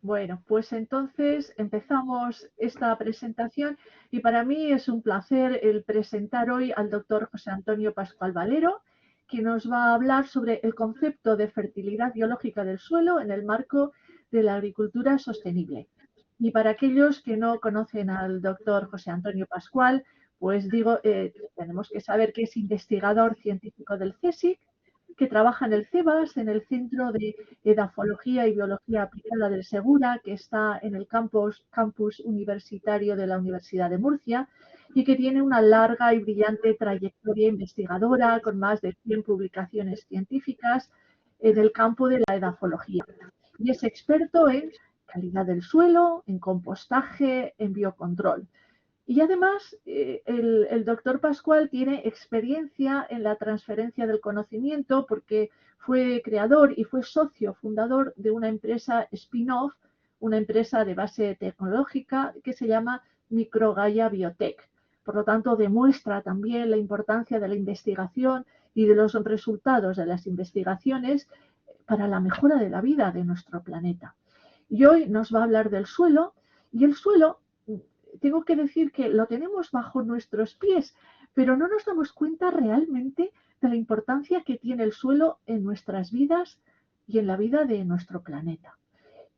Bueno, pues entonces empezamos esta presentación y para mí es un placer el presentar hoy al doctor José Antonio Pascual Valero, que nos va a hablar sobre el concepto de fertilidad biológica del suelo en el marco de la agricultura sostenible. Y para aquellos que no conocen al doctor José Antonio Pascual, pues digo, tenemos que saber que es investigador científico del CSIC, que trabaja en el CEBAS, en el Centro de Edafología y Biología Aplicada del Segura, que está en el campus universitario de la Universidad de Murcia, y que tiene una larga y brillante trayectoria investigadora con más de 100 publicaciones científicas en el campo de la edafología. Y es experto en calidad del suelo, en compostaje, en biocontrol. Y además, el doctor Pascual tiene experiencia en la transferencia del conocimiento porque fue creador y fue socio fundador de una empresa spin-off, una empresa de base tecnológica que se llama Microgaia Biotech. Por lo tanto, demuestra también la importancia de la investigación y de los resultados de las investigaciones para la mejora de la vida de nuestro planeta. Y hoy nos va a hablar del suelo, y el suelo, tengo que decir que lo tenemos bajo nuestros pies, pero no nos damos cuenta realmente de la importancia que tiene el suelo en nuestras vidas y en la vida de nuestro planeta.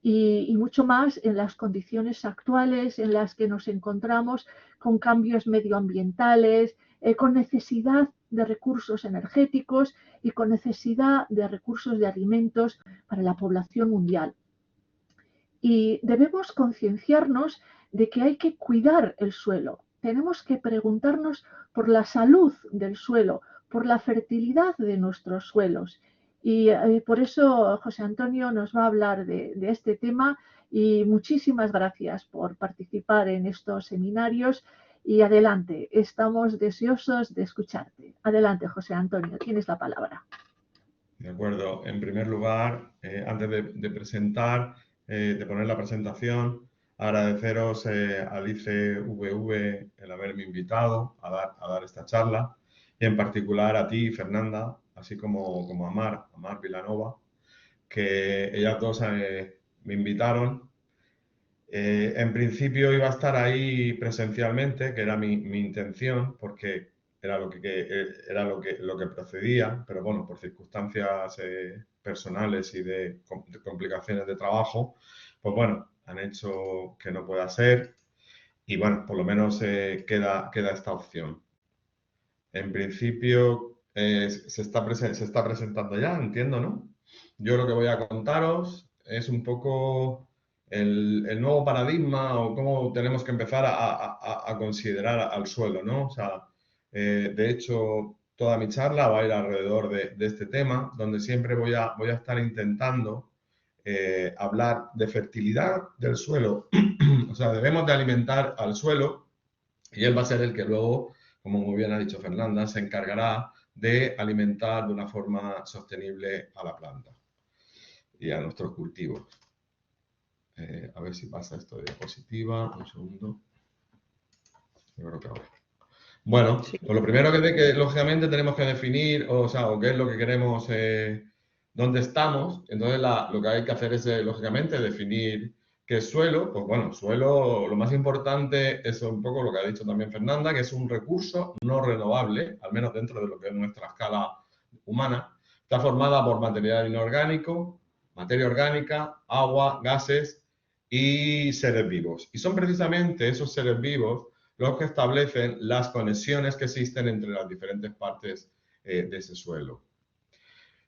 Y mucho más en las condiciones actuales en las que nos encontramos con cambios medioambientales, con necesidad de recursos energéticos y con necesidad de recursos de alimentos para la población mundial. Y debemos concienciarnos de que hay que cuidar el suelo. Tenemos que preguntarnos por la salud del suelo, por la fertilidad de nuestros suelos. Y por eso José Antonio nos va a hablar de este tema y muchísimas gracias por participar en estos seminarios. Y adelante, estamos deseosos de escucharte. Adelante, José Antonio, tienes la palabra. De acuerdo. En primer lugar, antes de presentar, de poner la presentación, agradeceros al ICVV el haberme invitado a dar esta charla y en particular a ti, Fernanda, así como a Mar Vilanova, que ellas dos me invitaron. En principio iba a estar ahí presencialmente, que era mi intención, porque era lo que procedía, pero bueno, por circunstancias personales y de complicaciones de trabajo, pues bueno, han hecho que no pueda ser y bueno, por lo menos queda esta opción. En principio se está presentando ya, entiendo, ¿no? Yo lo que voy a contaros es un poco el nuevo paradigma o cómo tenemos que empezar a considerar al suelo, ¿no? O sea, de hecho, toda mi charla va a ir alrededor de este tema, donde siempre voy a estar intentando hablar de fertilidad del suelo. O sea, debemos de alimentar al suelo y él va a ser el que luego, como muy bien ha dicho Fernanda, se encargará de alimentar de una forma sostenible a la planta y a nuestros cultivos. A ver si pasa esto de diapositiva. Un segundo. Yo creo que ahora. Bueno, Sí. pues lo primero que lógicamente tenemos que definir, o qué es lo que queremos, dónde estamos. Entonces, lo que hay que hacer es, lógicamente, definir qué es suelo. Pues bueno, suelo, lo más importante es un poco lo que ha dicho también Fernanda, que es un recurso no renovable, al menos dentro de lo que es nuestra escala humana. Está formada por material inorgánico, materia orgánica, agua, gases y seres vivos. Y son precisamente esos seres vivos los que establecen las conexiones que existen entre las diferentes partes de ese suelo.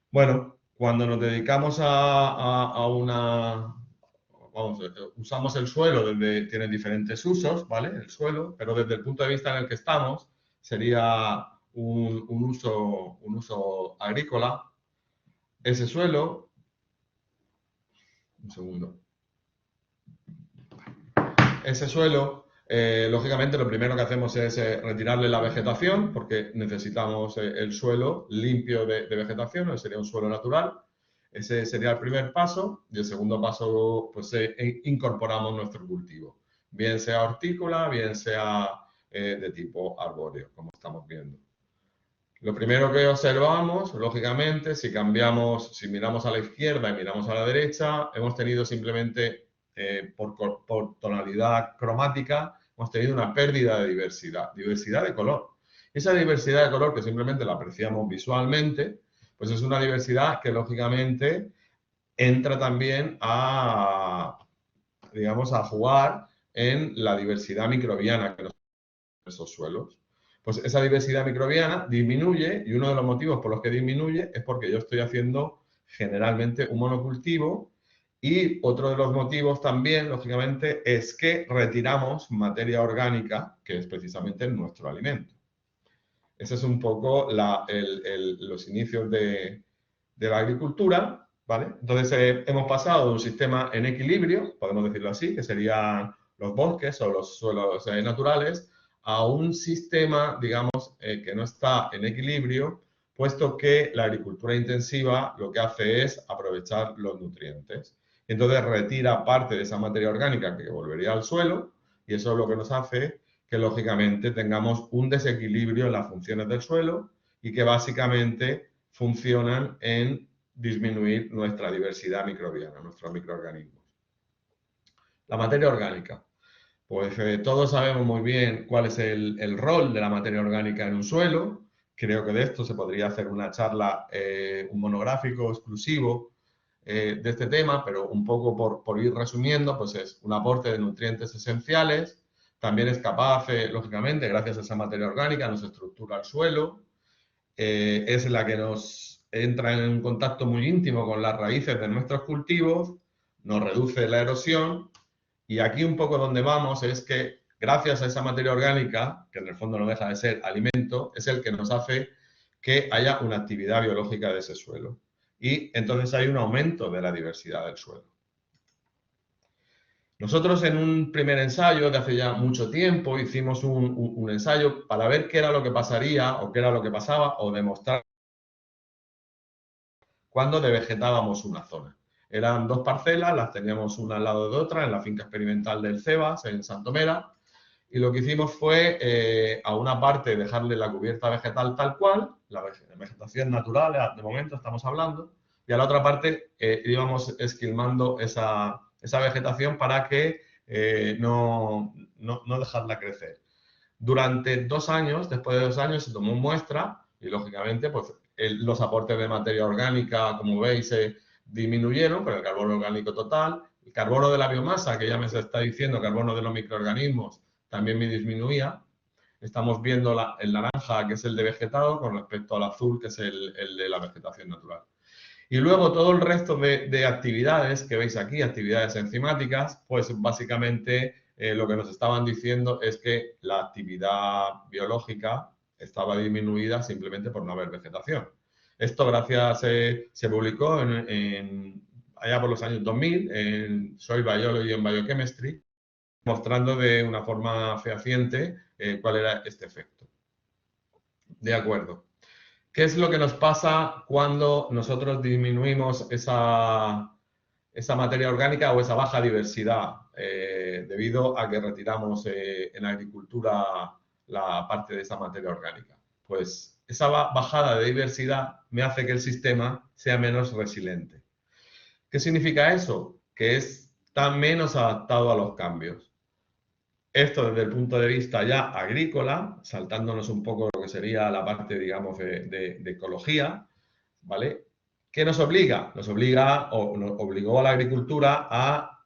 Bueno, cuando nos dedicamos usamos el suelo, tiene diferentes usos, ¿vale? El suelo, pero desde el punto de vista en el que estamos, sería un uso agrícola. Ese suelo, un segundo. Ese suelo, lógicamente, lo primero que hacemos es retirarle la vegetación, porque necesitamos el suelo limpio de vegetación, ese sería un suelo natural. Ese sería el primer paso. Y el segundo paso, pues incorporamos nuestro cultivo. Bien sea hortícola, bien sea de tipo arbóreo, como estamos viendo. Lo primero que observamos, lógicamente, si miramos a la izquierda y miramos a la derecha, hemos tenido simplemente por tonalidad cromática, hemos tenido una pérdida de diversidad de color. Esa diversidad de color, que simplemente la apreciamos visualmente, pues es una diversidad que lógicamente entra también a, digamos, a jugar en la diversidad microbiana que nos dan esos suelos. Pues esa diversidad microbiana disminuye, y uno de los motivos por los que disminuye es porque yo estoy haciendo generalmente un monocultivo, y otro de los motivos también, lógicamente, es que retiramos materia orgánica, que es precisamente nuestro alimento. Ese es un poco los inicios de la agricultura, ¿vale? Entonces hemos pasado de un sistema en equilibrio, podemos decirlo así, que serían los bosques o los suelos naturales, a un sistema, digamos, que no está en equilibrio, puesto que la agricultura intensiva lo que hace es aprovechar los nutrientes. Entonces retira parte de esa materia orgánica que volvería al suelo, y eso es lo que nos hace que lógicamente tengamos un desequilibrio en las funciones del suelo y que básicamente funcionan en disminuir nuestra diversidad microbiana, nuestros microorganismos. La materia orgánica. Pues todos sabemos muy bien cuál es el rol de la materia orgánica en un suelo. Creo que de esto se podría hacer una charla, un monográfico exclusivo de este tema, pero un poco por ir resumiendo, pues es un aporte de nutrientes esenciales. También es capaz, lógicamente, gracias a esa materia orgánica, nos estructura el suelo. Es la que nos entra en contacto muy íntimo con las raíces de nuestros cultivos, nos reduce la erosión, y aquí un poco donde vamos es que gracias a esa materia orgánica, que en el fondo no deja de ser alimento, es el que nos hace que haya una actividad biológica de ese suelo. Y entonces hay un aumento de la diversidad del suelo. Nosotros en un primer ensayo de hace ya mucho tiempo hicimos un ensayo para ver qué era lo que pasaría o qué era lo que pasaba o demostrar cuando devegetábamos una zona. Eran dos parcelas, las teníamos una al lado de otra en la finca experimental del CEBAS, en Santomera, y lo que hicimos fue a una parte dejarle la cubierta vegetal tal cual, la vegetación natural, de momento estamos hablando, y a la otra parte íbamos esquilmando esa vegetación para que no dejarla crecer. Durante 2 años, después de 2 años, se tomó muestra y, lógicamente, pues los aportes de materia orgánica, como veis, disminuyeron con el carbono orgánico total. El carbono de la biomasa, que ya me se está diciendo, carbono de los microorganismos, también me disminuía. Estamos viendo el naranja, que es el de vegetado, con respecto al azul, que es el de la vegetación natural. Y luego todo el resto de actividades que veis aquí, actividades enzimáticas, pues básicamente lo que nos estaban diciendo es que la actividad biológica estaba disminuida simplemente por no haber vegetación. Esto gracias, se publicó allá por los años 2000 en Soil Biology and Biochemistry, mostrando de una forma fehaciente cuál era este efecto. De acuerdo. ¿Qué es lo que nos pasa cuando nosotros disminuimos esa materia orgánica o esa baja diversidad debido a que retiramos en la agricultura la parte de esa materia orgánica? Pues esa bajada de diversidad me hace que el sistema sea menos resiliente. ¿Qué significa eso? Que está menos adaptado a los cambios. Esto desde el punto de vista ya agrícola, saltándonos un poco lo que sería la parte, digamos, de ecología, ¿vale? ¿Qué nos obliga? Nos obliga o nos obligó a la agricultura a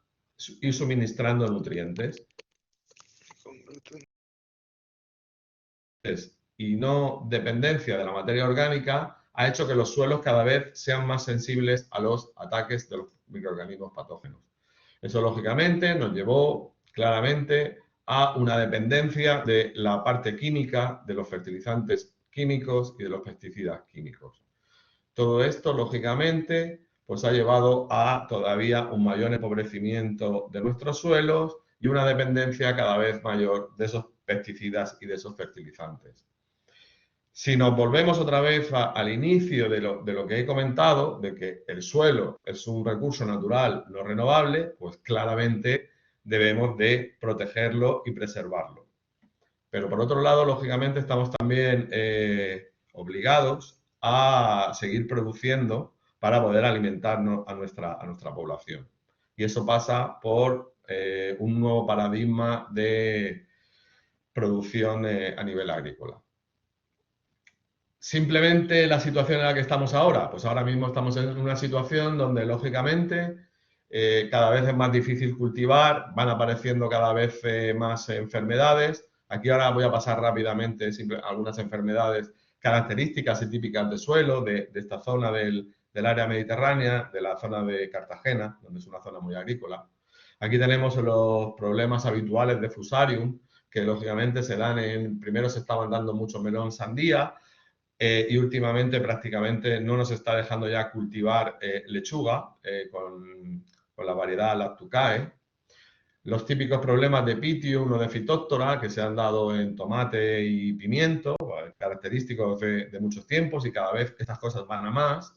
ir suministrando nutrientes. Y no dependencia de la materia orgánica ha hecho que los suelos cada vez sean más sensibles a los ataques de los microorganismos patógenos. Eso, lógicamente, nos llevó claramente a una dependencia de la parte química, de los fertilizantes químicos y de los pesticidas químicos. Todo esto, lógicamente, pues ha llevado a todavía un mayor empobrecimiento de nuestros suelos y una dependencia cada vez mayor de esos pesticidas y de esos fertilizantes. Si nos volvemos otra vez al inicio de lo que he comentado, de que el suelo es un recurso natural no renovable, pues claramente debemos de protegerlo y preservarlo. Pero por otro lado, lógicamente, estamos también obligados a seguir produciendo para poder alimentarnos a nuestra población. y eso pasa por un nuevo paradigma de producción a nivel agrícola. Simplemente la situación en la que estamos ahora, pues ahora mismo estamos en una situación donde lógicamente cada vez es más difícil cultivar, van apareciendo cada vez más enfermedades. Aquí ahora voy a pasar rápidamente algunas enfermedades características y típicas de suelo de esta zona del área mediterránea, de la zona de Cartagena, donde es una zona muy agrícola. Aquí tenemos los problemas habituales de Fusarium, que lógicamente se dan primero se estaban dando mucho melón sandía, y últimamente prácticamente no nos está dejando ya cultivar lechuga con la variedad Lactucae. Los típicos problemas de Pythium o de Phytophthora que se han dado en tomate y pimiento, característicos de muchos tiempos, y cada vez estas cosas van a más.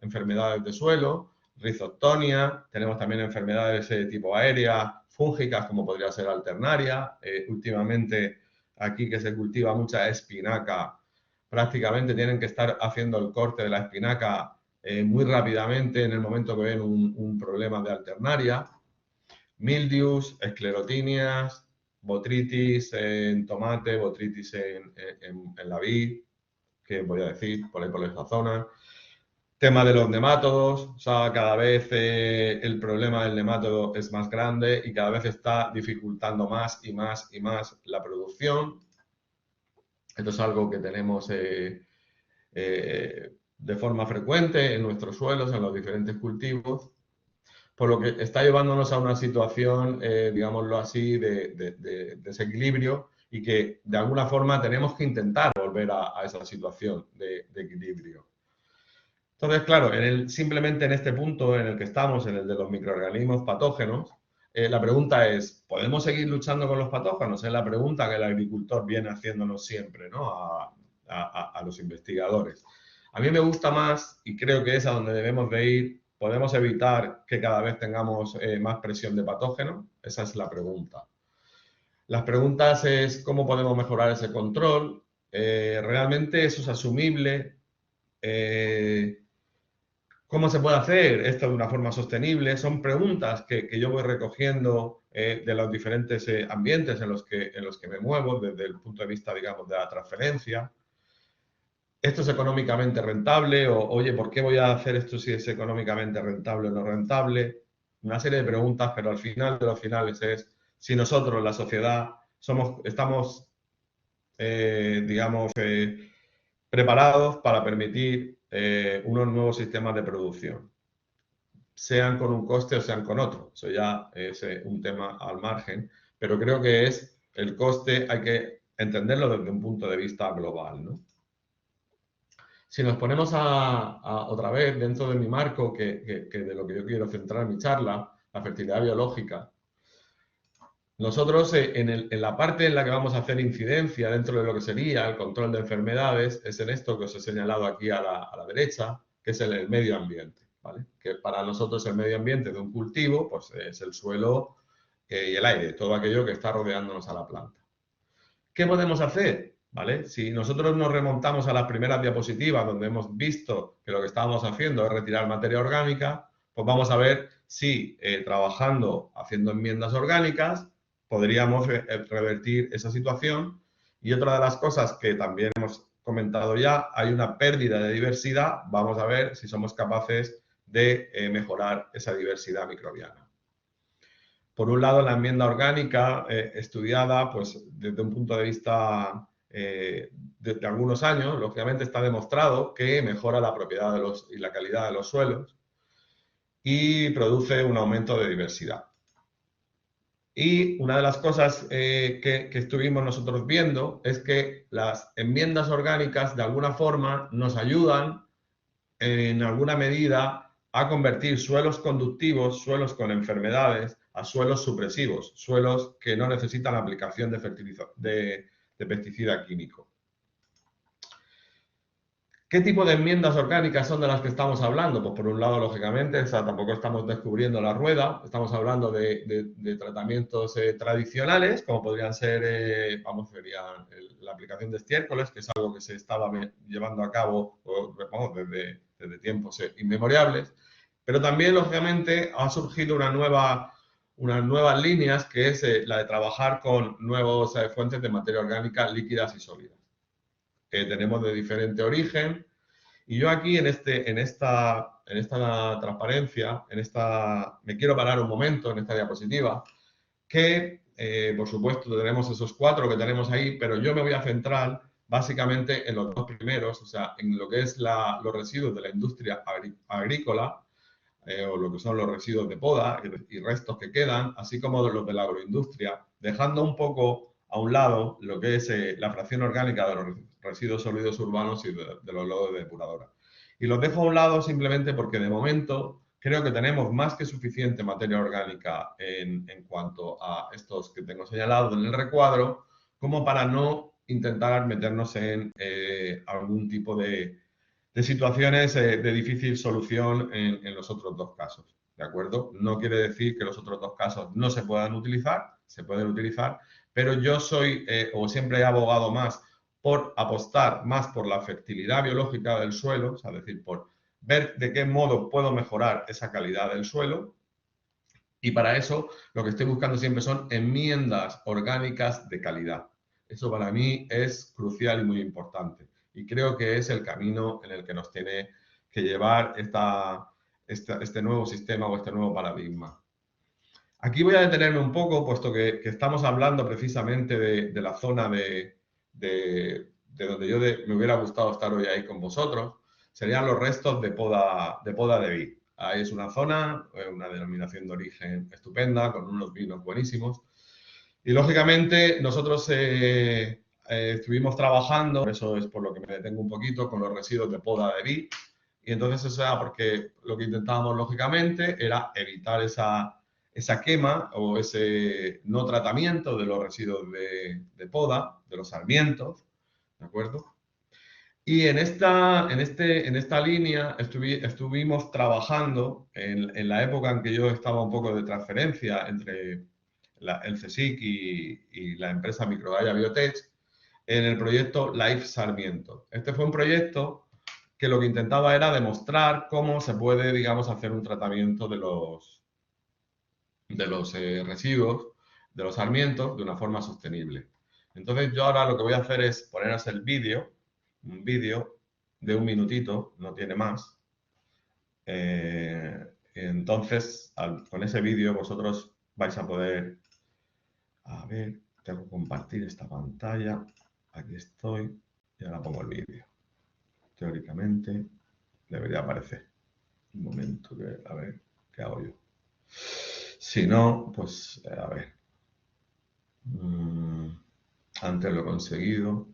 Enfermedades de suelo, rizoctonia, tenemos también enfermedades de tipo aérea, fúngicas como podría ser alternaria. Últimamente aquí que se cultiva mucha espinaca, prácticamente tienen que estar haciendo el corte de la espinaca muy rápidamente en el momento que ven un problema de alternaria. Mildius, esclerotinias, botritis en tomate, botritis en la vid, que voy a decir, por ahí por esa zona. Tema de los nemátodos, o sea, cada vez el problema del nemátodo es más grande y cada vez está dificultando más y más y más la producción. Esto es algo que tenemos de forma frecuente en nuestros suelos, en los diferentes cultivos, por lo que está llevándonos a una situación, digámoslo así, de desequilibrio, y que de alguna forma tenemos que intentar volver a esa situación de equilibrio. Entonces, claro, simplemente en este punto en el que estamos, en el de los microorganismos patógenos, la pregunta es, ¿podemos seguir luchando con los patógenos? Es la pregunta que el agricultor viene haciéndonos siempre, ¿no? a los investigadores. A mí me gusta más, y creo que es a donde debemos de ir, ¿podemos evitar que cada vez tengamos más presión de patógenos? Esa es la pregunta. Las preguntas es cómo podemos mejorar ese control. ¿Realmente eso es asumible? ¿Cómo se puede hacer esto de una forma sostenible? Son preguntas que yo voy recogiendo de los diferentes ambientes en los que me muevo, desde el punto de vista, digamos, de la transferencia. ¿Esto es económicamente rentable? O, oye, ¿por qué voy a hacer esto si es económicamente rentable o no rentable? Una serie de preguntas, pero al final de los finales es si nosotros, la sociedad, estamos, digamos, preparados para permitir unos nuevos sistemas de producción, sean con un coste o sean con otro. Eso ya es un tema al margen, pero creo que es el coste, hay que entenderlo desde un punto de vista global, ¿no? Si nos ponemos otra vez dentro de mi marco, que de lo que yo quiero centrar mi charla, la fertilidad biológica, nosotros en la parte en la que vamos a hacer incidencia dentro de lo que sería el control de enfermedades es en esto que os he señalado aquí a la derecha, que es el medio ambiente, ¿vale? Que para nosotros el medio ambiente de un cultivo pues es el suelo y el aire, todo aquello que está rodeándonos a la planta. ¿Qué podemos hacer? ¿Vale? Si nosotros nos remontamos a las primeras diapositivas donde hemos visto que lo que estábamos haciendo es retirar materia orgánica, pues vamos a ver si trabajando, haciendo enmiendas orgánicas, podríamos revertir esa situación. Y otra de las cosas que también hemos comentado ya, hay una pérdida de diversidad. Vamos a ver si somos capaces de mejorar esa diversidad microbiana. Por un lado, la enmienda orgánica estudiada, pues desde un punto de vista de algunos años, lógicamente está demostrado que mejora la propiedad y la calidad de los suelos y produce un aumento de diversidad. Y una de las cosas que estuvimos nosotros viendo es que las enmiendas orgánicas de alguna forma nos ayudan en alguna medida a convertir suelos conductivos, suelos con enfermedades, a suelos supresivos, suelos que no necesitan aplicación de pesticida químico. ¿Qué tipo de enmiendas orgánicas son de las que estamos hablando? Pues por un lado, lógicamente, tampoco estamos descubriendo la rueda, estamos hablando de tratamientos tradicionales, como podrían ser, sería la aplicación de estiércoles, que es algo que se estaba llevando a cabo desde tiempos inmemoriales. Pero también, lógicamente, ha surgido unas nuevas líneas, que es la de trabajar con nuevas fuentes de materia orgánica líquidas y sólidas. Tenemos de diferente origen. Y yo aquí, en esta transparencia, me quiero parar un momento en esta diapositiva, que, por supuesto, tenemos esos 4 que tenemos ahí, pero yo me voy a centrar básicamente en los 2 primeros, o sea, en lo que es los residuos de la industria agrícola, o lo que son los residuos de poda y restos que quedan, así como los de la agroindustria, dejando un poco a un lado lo que es la fracción orgánica de los residuos sólidos urbanos y de los lodos de depuradora. Y los dejo a un lado simplemente porque de momento creo que tenemos más que suficiente materia orgánica en cuanto a estos que tengo señalados en el recuadro, como para no intentar meternos en algún tipo de situaciones de difícil solución en los otros 2 casos, ¿de acuerdo? No quiere decir que los otros 2 casos no se puedan utilizar, se pueden utilizar, pero yo soy, o siempre he abogado más por apostar más por la fertilidad biológica del suelo, o sea, es decir, por ver de qué modo puedo mejorar esa calidad del suelo, y para eso lo que estoy buscando siempre son enmiendas orgánicas de calidad. Eso para mí es crucial y muy importante. Y creo que es el camino en el que nos tiene que llevar este nuevo sistema o este nuevo paradigma. Aquí voy a detenerme un poco, puesto que estamos hablando precisamente de la zona de donde yo me hubiera gustado estar hoy ahí con vosotros. Serían los restos de poda de vid. Ahí es una zona, una denominación de origen estupenda, con unos vinos buenísimos. Y lógicamente nosotros estuvimos trabajando, por eso es por lo que me detengo un poquito, con los residuos de poda de vid. Y entonces eso era porque lo que intentábamos lógicamente era evitar esa quema o ese no tratamiento de los residuos de poda, de los sarmientos, ¿de acuerdo? Y en esta línea estuvimos trabajando en la época en que yo estaba un poco de transferencia entre el CSIC y la empresa Microgaia Biotech, en el proyecto Life Sarmiento. Este fue un proyecto que lo que intentaba era demostrar cómo se puede, digamos, hacer un tratamiento de los residuos, de los sarmientos, de una forma sostenible. Entonces yo ahora lo que voy a hacer es poneros el vídeo, un vídeo de 1 minutito, no tiene más. Entonces, con ese vídeo vosotros vais a poder... A ver, tengo que compartir esta pantalla. Aquí estoy y ahora pongo el vídeo. Teóricamente debería aparecer. Un momento, a ver, ¿qué hago yo? Si no, pues a ver. Antes lo he conseguido.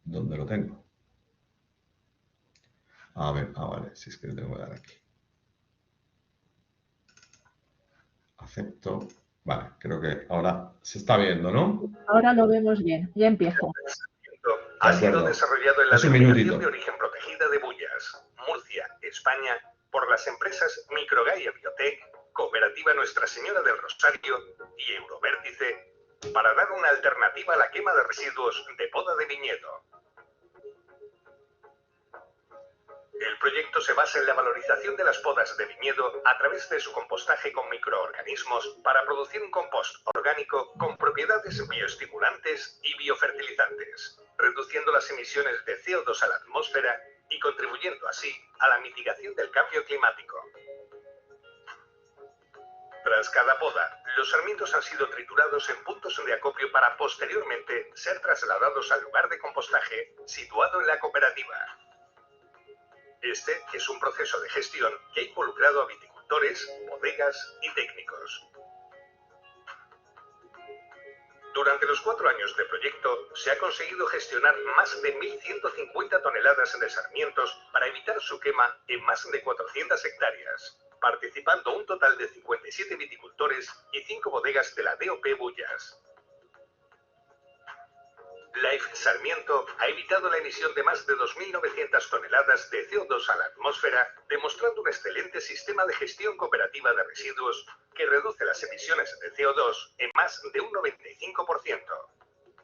¿Dónde lo tengo? A ver, vale, si es que le tengo que dar aquí. Acepto. Vale, creo que ahora se está viendo, ¿no? Ahora lo vemos bien. Ya empiezo. Ha sido desarrollado en la denominación de origen protegida de Bullas, Murcia, España, por las empresas Microgaia Biotech, Cooperativa Nuestra Señora del Rosario y Eurovértice, para dar una alternativa a la quema de residuos de poda de viñedo. El proyecto se basa en la valorización de las podas de viñedo a través de su compostaje con microorganismos para producir un compost orgánico con propiedades bioestimulantes y biofertilizantes, reduciendo las emisiones de CO2 a la atmósfera y contribuyendo así a la mitigación del cambio climático. Tras cada poda, los sarmientos han sido triturados en puntos de acopio para posteriormente ser trasladados al lugar de compostaje situado en la cooperativa. Este es un proceso de gestión que ha involucrado a viticultores, bodegas y técnicos. Durante los 4 años de proyecto, se ha conseguido gestionar más de 1.150 toneladas de sarmientos para evitar su quema en más de 400 hectáreas, participando un total de 57 viticultores y 5 bodegas de la DOP Bullas. Life Sarmiento ha evitado la emisión de más de 2.900 toneladas de CO2 a la atmósfera, demostrando un excelente sistema de gestión cooperativa de residuos que reduce las emisiones de CO2 en más de un 95%.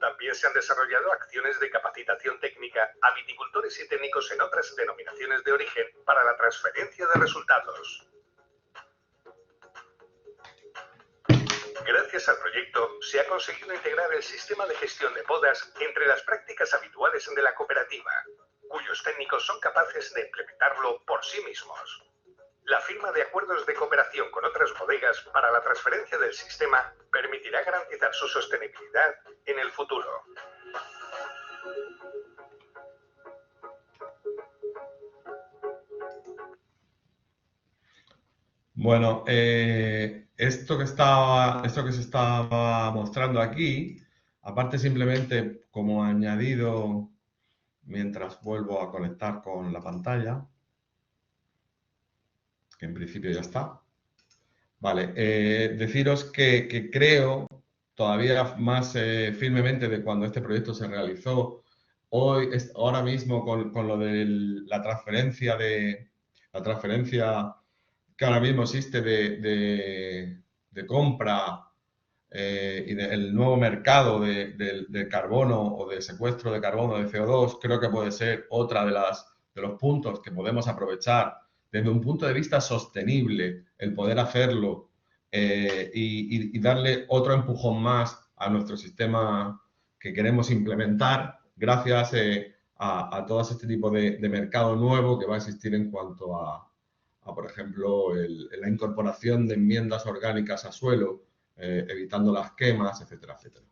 También se han desarrollado acciones de capacitación técnica a viticultores y técnicos en otras denominaciones de origen para la transferencia de resultados. Gracias al proyecto, se ha conseguido integrar el sistema de gestión de podas entre las prácticas habituales de la cooperativa, cuyos técnicos son capaces de implementarlo por sí mismos. La firma de acuerdos de cooperación con otras bodegas para la transferencia del sistema permitirá garantizar su sostenibilidad en el futuro. Bueno, esto que se estaba mostrando aquí, aparte simplemente como añadido, mientras vuelvo a conectar con la pantalla, que en principio ya está. Vale, deciros que creo todavía más firmemente de cuando este proyecto se realizó, ahora mismo con lo de la transferencia que ahora mismo existe de compra y del nuevo mercado de carbono o de secuestro de carbono de CO2, creo que puede ser otra de los puntos que podemos aprovechar desde un punto de vista sostenible, el poder hacerlo y darle otro empujón más a nuestro sistema que queremos implementar gracias a todo este tipo de mercado nuevo que va a existir en cuanto a por ejemplo, la incorporación de enmiendas orgánicas a suelo, evitando las quemas, etcétera, etcétera.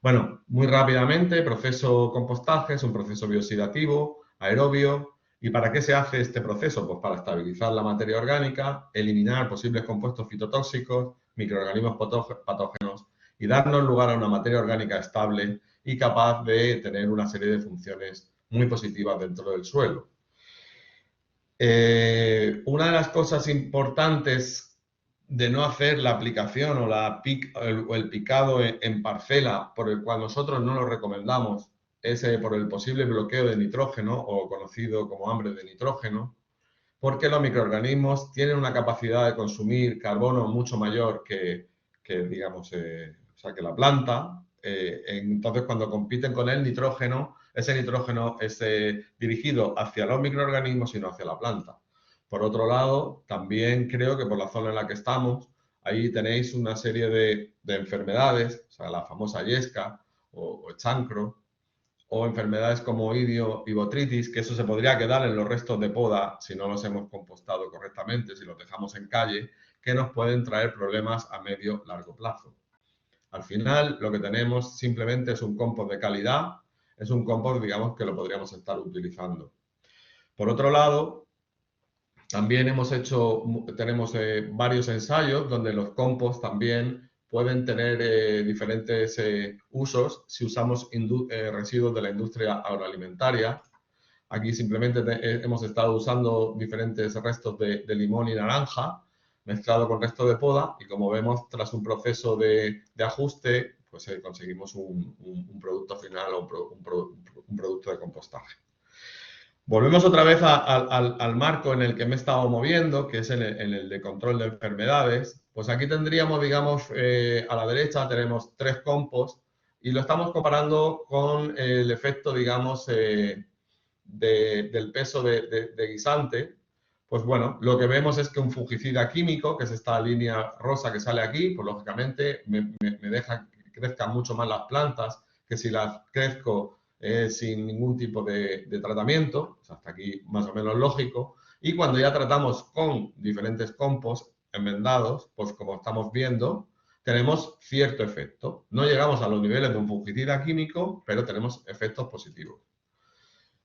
Bueno, muy rápidamente, proceso compostaje es un proceso bioxidativo, aerobio. ¿Y para qué se hace este proceso? Pues para estabilizar la materia orgánica, eliminar posibles compuestos fitotóxicos, microorganismos patógenos y darnos lugar a una materia orgánica estable y capaz de tener una serie de funciones muy positivas dentro del suelo. Una de las cosas importantes de no hacer la aplicación o el picado en parcela, por el cual nosotros no lo recomendamos, es por el posible bloqueo de nitrógeno o conocido como hambre de nitrógeno, porque los microorganismos tienen una capacidad de consumir carbono mucho mayor digamos, que la planta. Entonces, cuando compiten con el nitrógeno, ese nitrógeno es dirigido hacia los microorganismos y no hacia la planta. Por otro lado, también creo que por la zona en la que estamos, ahí tenéis una serie de enfermedades, o sea, la famosa yesca o chancro, o enfermedades como idio y botritis, que eso se podría quedar en los restos de poda si no los hemos compostado correctamente, si los dejamos en calle, que nos pueden traer problemas a medio largo plazo. Al final, lo que tenemos simplemente es un compost de calidad, es un compost, digamos, que lo podríamos estar utilizando. Por otro lado, también tenemos varios ensayos donde los compost también pueden tener diferentes usos si usamos residuos de la industria agroalimentaria. Aquí simplemente hemos estado usando diferentes restos de limón y naranja mezclado con resto de poda y como vemos, tras un proceso de ajuste, pues conseguimos un producto final o un producto de compostaje. Volvemos otra vez al marco en el que me he estado moviendo, que es en el de control de enfermedades. Pues aquí tendríamos, digamos, a la derecha tenemos 3 compost y lo estamos comparando con el efecto, digamos, del peso de guisante. Pues bueno, lo que vemos es que un fungicida químico, que es esta línea rosa que sale aquí, pues lógicamente me deja que crezcan mucho más las plantas que si las crezco sin ningún tipo de tratamiento, hasta aquí más o menos lógico, y cuando ya tratamos con diferentes compost enmendados, pues como estamos viendo, tenemos cierto efecto. No llegamos a los niveles de un fungicida químico, pero tenemos efectos positivos.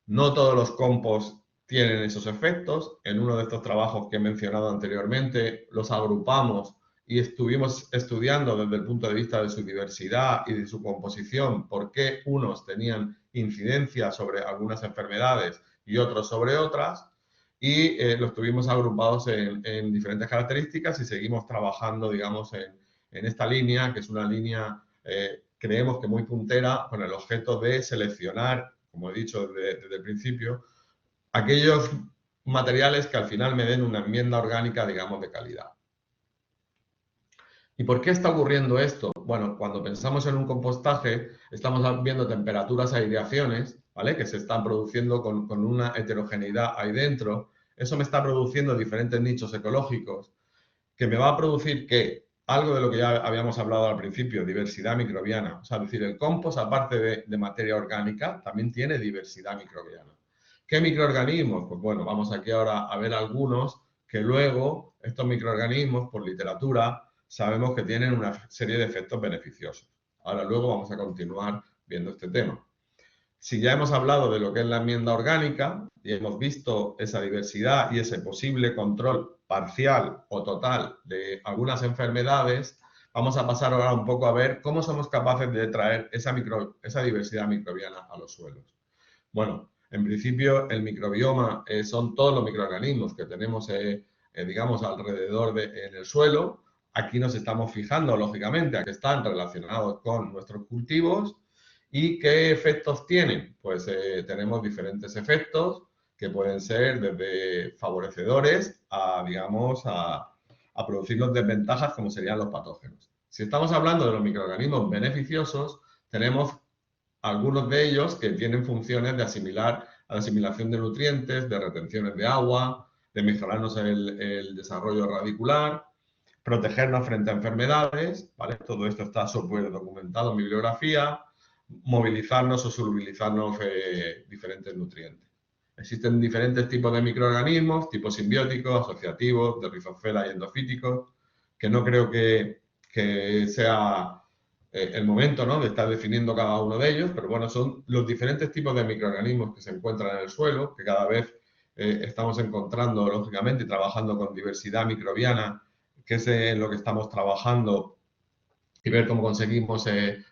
No todos los compost tienen esos efectos. En uno de estos trabajos que he mencionado anteriormente, los agrupamos y estuvimos estudiando desde el punto de vista de su diversidad y de su composición por qué unos tenían incidencia sobre algunas enfermedades y otros sobre otras, y los tuvimos agrupados en diferentes características y seguimos trabajando, digamos, en esta línea, que es una línea, creemos que muy puntera, con el objeto de seleccionar, como he dicho desde el principio, aquellos materiales que al final me den una enmienda orgánica, digamos, de calidad. ¿Y por qué está ocurriendo esto? Bueno, cuando pensamos en un compostaje, estamos viendo temperaturas, aireaciones, ¿vale? Que se están produciendo con una heterogeneidad ahí dentro. Eso me está produciendo diferentes nichos ecológicos, que me va a producir que algo de lo que ya habíamos hablado al principio, diversidad microbiana. O sea, es decir, el compost, aparte de materia orgánica, también tiene diversidad microbiana. ¿Qué microorganismos? Pues bueno, vamos aquí ahora a ver algunos que luego estos microorganismos, por literatura, sabemos que tienen una serie de efectos beneficiosos. Ahora luego vamos a continuar viendo este tema. Si ya hemos hablado de lo que es la enmienda orgánica y hemos visto esa diversidad y ese posible control parcial o total de algunas enfermedades, vamos a pasar ahora un poco a ver cómo somos capaces de traer esa diversidad microbiana a los suelos. Bueno, en principio el microbioma son todos los microorganismos que tenemos, digamos, alrededor en el suelo. Aquí nos estamos fijando, lógicamente, a que están relacionados con nuestros cultivos. ¿Y qué efectos tienen? Pues tenemos diferentes efectos que pueden ser desde favorecedores a, digamos, a producirnos desventajas como serían los patógenos. Si estamos hablando de los microorganismos beneficiosos, tenemos algunos de ellos que tienen funciones de asimilar a la asimilación de nutrientes, de retenciones de agua, de mejorarnos el desarrollo radicular, protegernos frente a enfermedades, ¿vale? Todo esto está súper documentado en bibliografía, movilizarnos o solubilizarnos diferentes nutrientes. Existen diferentes tipos de microorganismos, tipos simbióticos, asociativos, de rizosfera y endofíticos, que no creo que sea el momento, ¿no?, de estar definiendo cada uno de ellos, pero bueno, son los diferentes tipos de microorganismos que se encuentran en el suelo, que cada vez estamos encontrando, lógicamente, y trabajando con diversidad microbiana, que es en lo que estamos trabajando, y ver cómo conseguimos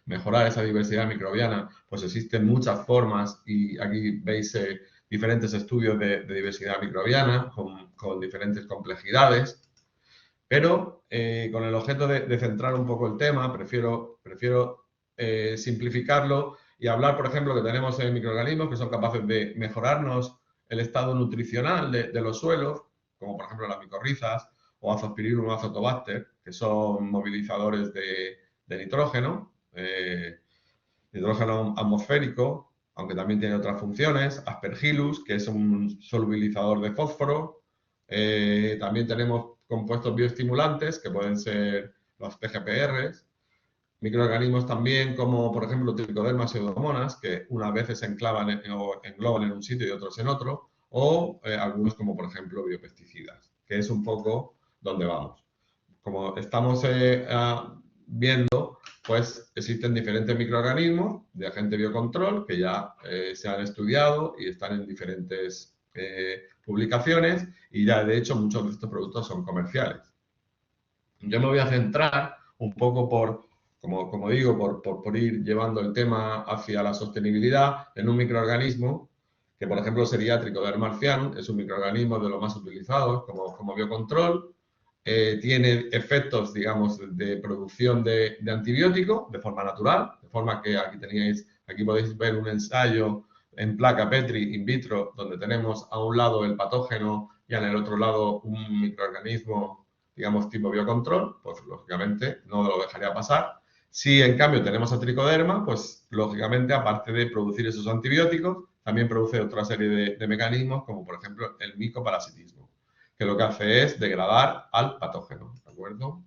mejorar esa diversidad microbiana. Pues existen muchas formas y aquí veis diferentes estudios de diversidad microbiana con diferentes complejidades. Pero con el objeto de centrar un poco el tema, prefiero simplificarlo y hablar, por ejemplo, que tenemos microorganismos que son capaces de mejorarnos el estado nutricional de los suelos, como por ejemplo las micorrizas o Azospirillum o Azotobacter, que son movilizadores de nitrógeno, nitrógeno atmosférico, aunque también tiene otras funciones, Aspergillus, que es un solubilizador de fósforo. También tenemos compuestos bioestimulantes, que pueden ser los PGPRs, microorganismos también como, por ejemplo, Trichoderma pseudomonas, que unas veces se engloban en un sitio y otros en otro, o algunos como, por ejemplo, biopesticidas, que es un poco donde vamos. Como estamos viendo, pues existen diferentes microorganismos de agente biocontrol que ya se han estudiado y están en diferentes publicaciones, y ya de hecho muchos de estos productos son comerciales. Yo me voy a centrar un poco como digo, por ir llevando el tema hacia la sostenibilidad en un microorganismo que, por ejemplo, sería Trichoderma marcianum. Es un microorganismo de los más utilizados como biocontrol. Tiene efectos, digamos, de producción de antibiótico de forma natural, de forma que aquí podéis ver un ensayo en placa Petri in vitro, donde tenemos a un lado el patógeno y en el otro lado un microorganismo, digamos, tipo biocontrol, pues lógicamente no lo dejaría pasar. Si en cambio tenemos a Trichoderma, pues lógicamente, aparte de producir esos antibióticos, también produce otra serie de mecanismos, como por ejemplo el micoparasitismo, que lo que hace es degradar al patógeno, ¿de acuerdo?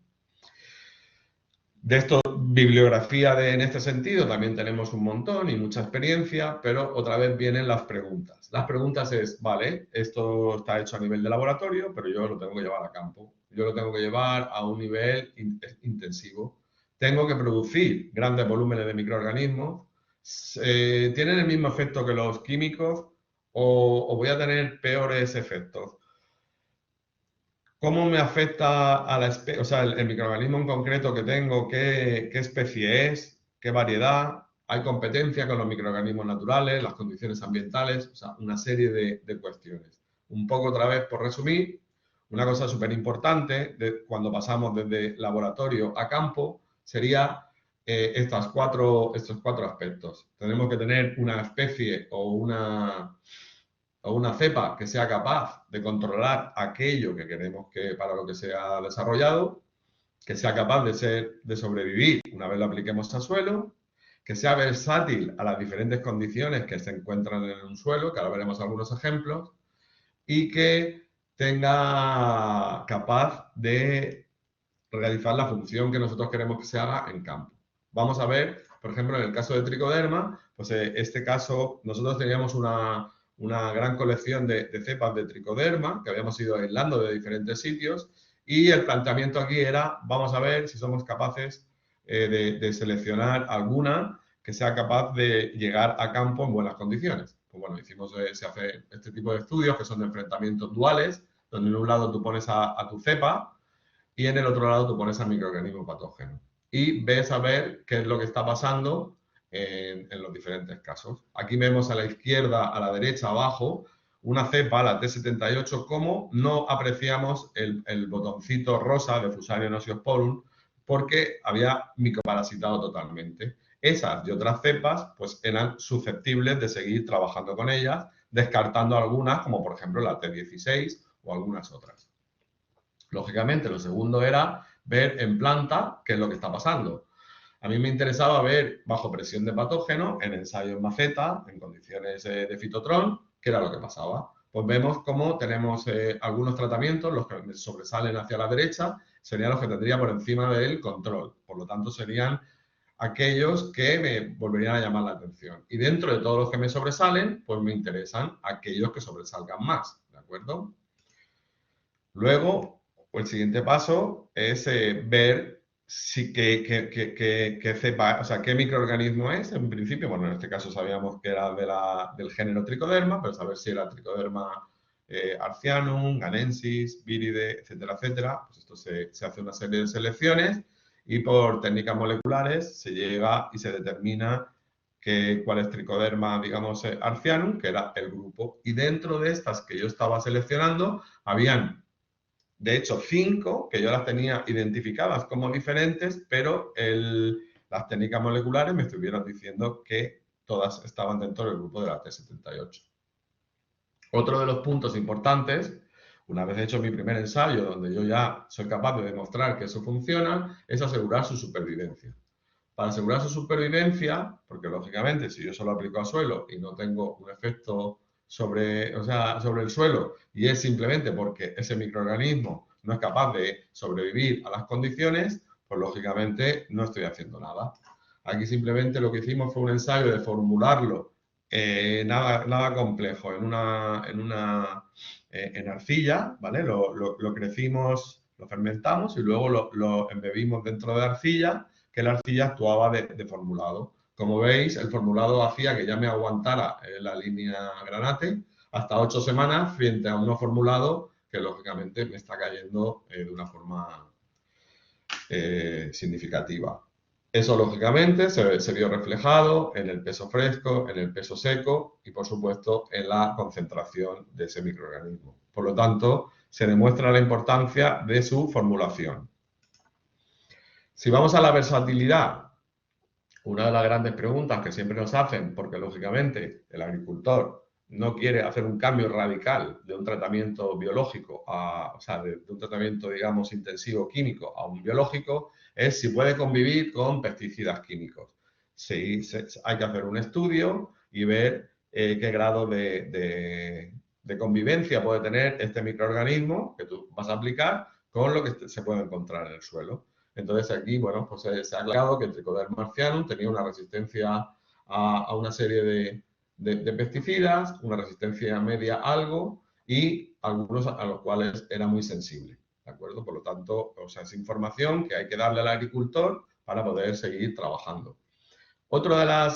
De esto, bibliografía en este sentido, también tenemos un montón y mucha experiencia, pero otra vez vienen las preguntas. Las preguntas es, vale, esto está hecho a nivel de laboratorio, pero yo lo tengo que llevar a campo. Yo lo tengo que llevar a un nivel intensivo. Tengo que producir grandes volúmenes de microorganismos. ¿Tienen el mismo efecto que los químicos o voy a tener peores efectos? ¿Cómo me afecta a la especie, o sea, el microorganismo en concreto que tengo? ¿Qué especie es? ¿Qué variedad? ¿Hay competencia con los microorganismos naturales, las condiciones ambientales? O sea, una serie de cuestiones. Un poco otra vez, por resumir, una cosa súper importante cuando pasamos desde laboratorio a campo sería estos cuatro aspectos. Tenemos que tener una especie o una cepa que sea capaz de controlar aquello que queremos que para lo que se ha desarrollado. que sea capaz de sobrevivir una vez lo apliquemos al suelo, que sea versátil a las diferentes condiciones que se encuentran en un suelo, que ahora veremos algunos ejemplos, y que tenga capaz de realizar la función que nosotros queremos que se haga en campo. Vamos a ver, por ejemplo, en el caso de tricoderma, pues este caso nosotros teníamos una gran colección de cepas de tricoderma que habíamos ido aislando de diferentes sitios y el planteamiento aquí era, vamos a ver si somos capaces de seleccionar alguna que sea capaz de llegar a campo en buenas condiciones. Pues bueno, se hace este tipo de estudios que son de enfrentamientos duales, donde en un lado tú pones a tu cepa y en el otro lado tú pones al microorganismo patógeno. Y ves a ver qué es lo que está pasando en los diferentes casos. Aquí vemos a la izquierda, a la derecha, abajo, una cepa, la T78, como no apreciamos el botoncito rosa de Fusarium osteosporum porque había microparasitado totalmente. Esas y otras cepas pues eran susceptibles de seguir trabajando con ellas, descartando algunas, como por ejemplo la T16 o algunas otras. Lógicamente, lo segundo era ver en planta qué es lo que está pasando. A mí me interesaba ver bajo presión de patógeno, en ensayos en maceta, en condiciones de fitotrón, qué era lo que pasaba. Pues vemos cómo tenemos algunos tratamientos, los que sobresalen hacia la derecha, serían los que tendría por encima del control. Por lo tanto, serían aquellos que me volverían a llamar la atención. Y dentro de todos los que me sobresalen, pues me interesan aquellos que sobresalgan más, ¿de acuerdo? Luego, el siguiente paso es ver si qué cepa, o sea, qué microorganismo es. En principio, bueno, en este caso sabíamos que era del género Trichoderma, pero saber si era Trichoderma arcianum, ghanensis, viride, etcétera, etcétera. Pues esto se hace una serie de selecciones y por técnicas moleculares se llega y se determina cuál es Trichoderma, digamos, arcianum, que era el grupo. Y dentro de estas que yo estaba seleccionando, habían de hecho 5 que yo las tenía identificadas como diferentes, pero las técnicas moleculares me estuvieron diciendo que todas estaban dentro del grupo de la T78. Otro de los puntos importantes, una vez hecho mi primer ensayo, donde yo ya soy capaz de demostrar que eso funciona, es asegurar su supervivencia. Para asegurar su supervivencia, porque lógicamente si yo solo aplico a suelo y no tengo un efecto sobre el suelo y es simplemente porque ese microorganismo no es capaz de sobrevivir a las condiciones, pues lógicamente no estoy haciendo nada. Aquí simplemente lo que hicimos fue un ensayo de formularlo, nada complejo, en arcilla, ¿vale? Lo crecimos, lo fermentamos y luego lo embebimos dentro de arcilla, que la arcilla actuaba de formulado. Como veis, el formulado hacía que ya me aguantara la línea granate hasta 8 semanas frente a uno formulado que lógicamente me está cayendo de una forma significativa. Eso lógicamente se vio reflejado en el peso fresco, en el peso seco y por supuesto en la concentración de ese microorganismo. Por lo tanto, se demuestra la importancia de su formulación. Si vamos a la versatilidad, una de las grandes preguntas que siempre nos hacen, porque lógicamente el agricultor no quiere hacer un cambio radical de un tratamiento biológico, de un tratamiento, digamos, intensivo químico a un biológico, es si puede convivir con pesticidas químicos. Sí, hay que hacer un estudio y ver qué grado de convivencia puede tener este microorganismo que tú vas a aplicar con lo que se puede encontrar en el suelo. Entonces aquí, bueno, pues se ha aclarado que el Trichoderma arcianum tenía una resistencia a una serie de pesticidas, una resistencia media a algo y algunos a los cuales era muy sensible, ¿de acuerdo? Por lo tanto, es información que hay que darle al agricultor para poder seguir trabajando. Otra de las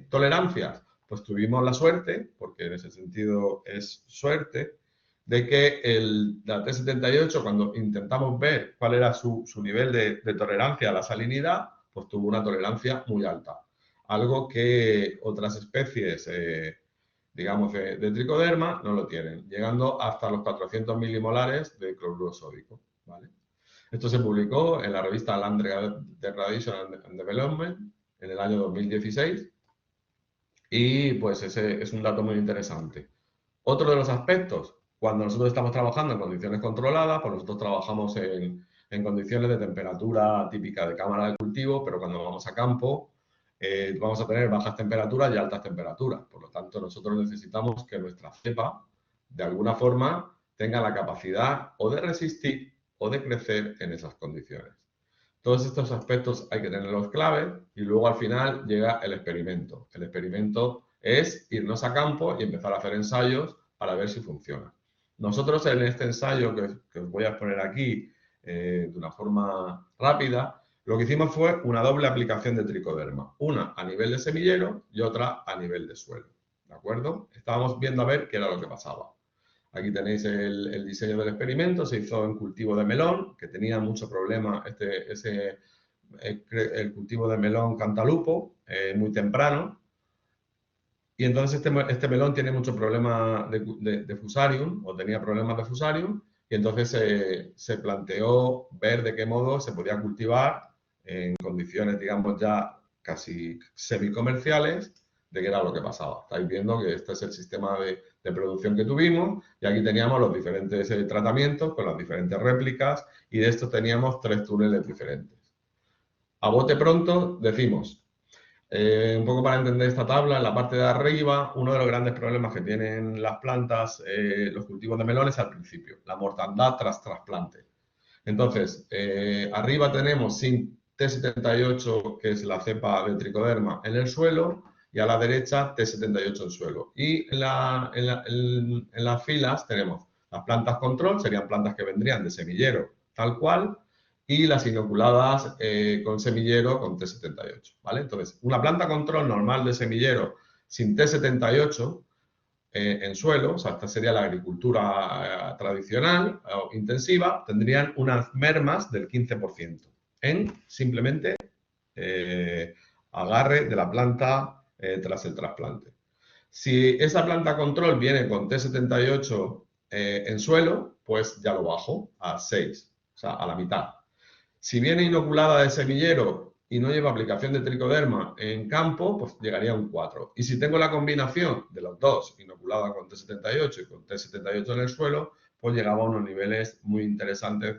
tolerancias, pues tuvimos la suerte, porque en ese sentido es suerte, de que la T78, cuando intentamos ver cuál era su nivel de tolerancia a la salinidad, pues tuvo una tolerancia muy alta. Algo que otras especies, digamos, de tricoderma no lo tienen, llegando hasta los 400 milimolares de cloruro sódico, ¿vale? Esto se publicó en la revista Land Degradation and Development en el año 2016 y pues ese es un dato muy interesante. Otro de los aspectos, cuando nosotros estamos trabajando en condiciones controladas, pues nosotros trabajamos en en condiciones de temperatura típica de cámara de cultivo, pero cuando vamos a campo vamos a tener bajas temperaturas y altas temperaturas. Por lo tanto, nosotros necesitamos que nuestra cepa, de alguna forma, tenga la capacidad o de resistir o de crecer en esas condiciones. Todos estos aspectos hay que tenerlos claves y luego al final llega el experimento. El experimento es irnos a campo y empezar a hacer ensayos para ver si funciona. Nosotros en este ensayo que os voy a exponer aquí de una forma rápida, lo que hicimos fue una doble aplicación de tricoderma. Una a nivel de semillero y otra a nivel de suelo. ¿De acuerdo? Estábamos viendo a ver qué era lo que pasaba. Aquí tenéis el diseño del experimento, se hizo en cultivo de melón, que tenía mucho problema el cultivo de melón cantalupo, muy temprano. Y entonces este melón tiene mucho problema de fusarium, o tenía problemas de fusarium, y entonces se planteó ver de qué modo se podía cultivar en condiciones, digamos, ya casi semicomerciales, de qué era lo que pasaba. Estáis viendo que este es el sistema de producción que tuvimos y aquí teníamos los diferentes tratamientos con las diferentes réplicas y de estos teníamos 3 túneles diferentes. A bote pronto decimos, un poco para entender esta tabla, en la parte de arriba, uno de los grandes problemas que tienen las plantas, los cultivos de melones al principio, la mortandad tras trasplante. Entonces, arriba tenemos sin T78, que es la cepa de tricoderma, en el suelo, y a la derecha T78 en suelo. Y en las filas tenemos las plantas control, serían plantas que vendrían de semillero tal cual, y las inoculadas con semillero con T78, ¿vale? Entonces, una planta control normal de semillero sin T78 en suelo, o sea, esta sería la agricultura tradicional o intensiva, tendrían unas mermas del 15% en simplemente agarre de la planta tras el trasplante. Si esa planta control viene con T78 en suelo, pues ya lo bajo a 6, o sea, a la mitad. Si viene inoculada de semillero y no lleva aplicación de tricoderma en campo, pues llegaría a un 4. Y si tengo la combinación de los dos, inoculada con T78 y con T78 en el suelo, pues llegaba a unos niveles muy interesantes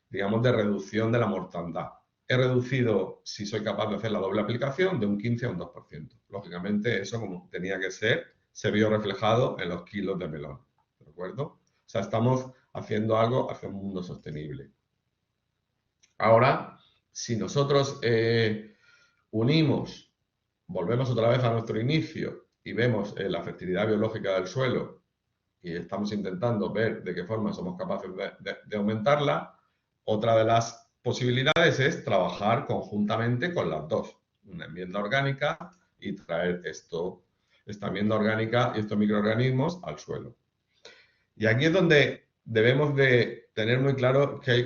digamos, de reducción de la mortandad. He reducido, si soy capaz de hacer la doble aplicación, de un 15 a un 2%. Lógicamente, eso como tenía que ser, se vio reflejado en los kilos de melón. ¿De acuerdo? O sea, estamos haciendo algo hacia un mundo sostenible. Ahora, si nosotros unimos, volvemos otra vez a nuestro inicio y vemos la fertilidad biológica del suelo y estamos intentando ver de qué forma somos capaces de aumentarla, otra de las posibilidades es trabajar conjuntamente con las dos, una enmienda orgánica y traer esta enmienda orgánica y estos microorganismos al suelo. Y aquí es donde debemos de tener muy claro que hay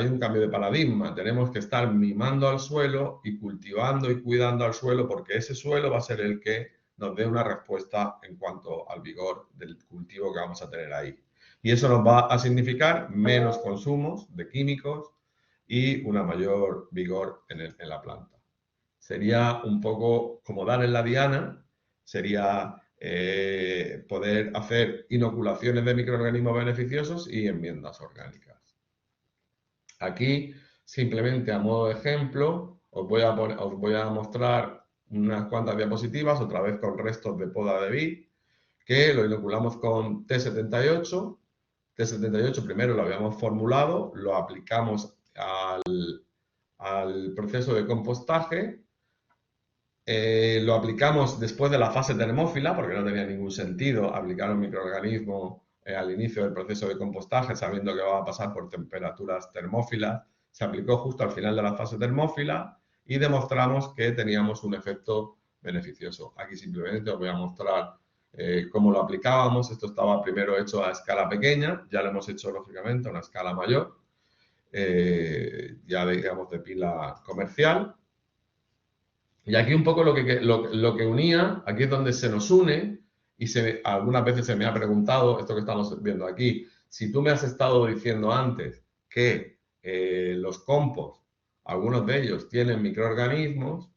un cambio de paradigma. Tenemos que estar mimando al suelo y cultivando y cuidando al suelo porque ese suelo va a ser el que nos dé una respuesta en cuanto al vigor del cultivo que vamos a tener ahí. Y eso nos va a significar menos consumos de químicos y una mayor vigor en la planta. Sería un poco como dar en la diana, sería poder hacer inoculaciones de microorganismos beneficiosos y enmiendas orgánicas. Aquí, simplemente a modo de ejemplo, os voy a mostrar unas cuantas diapositivas, otra vez con restos de poda de vid, que lo inoculamos con T78. T78 primero lo habíamos formulado, lo aplicamos al proceso de compostaje, lo aplicamos después de la fase termófila, porque no tenía ningún sentido aplicar un microorganismo al inicio del proceso de compostaje, sabiendo que va a pasar por temperaturas termófilas. Se aplicó justo al final de la fase termófila y demostramos que teníamos un efecto beneficioso. Aquí simplemente os voy a mostrar cómo lo aplicábamos. Esto estaba primero hecho a escala pequeña, ya lo hemos hecho lógicamente a una escala mayor, ya digamos de pila comercial. Y aquí un poco lo que unía, aquí es donde se nos une, y algunas veces se me ha preguntado, esto que estamos viendo aquí, si tú me has estado diciendo antes que los compost, algunos de ellos tienen microorganismos,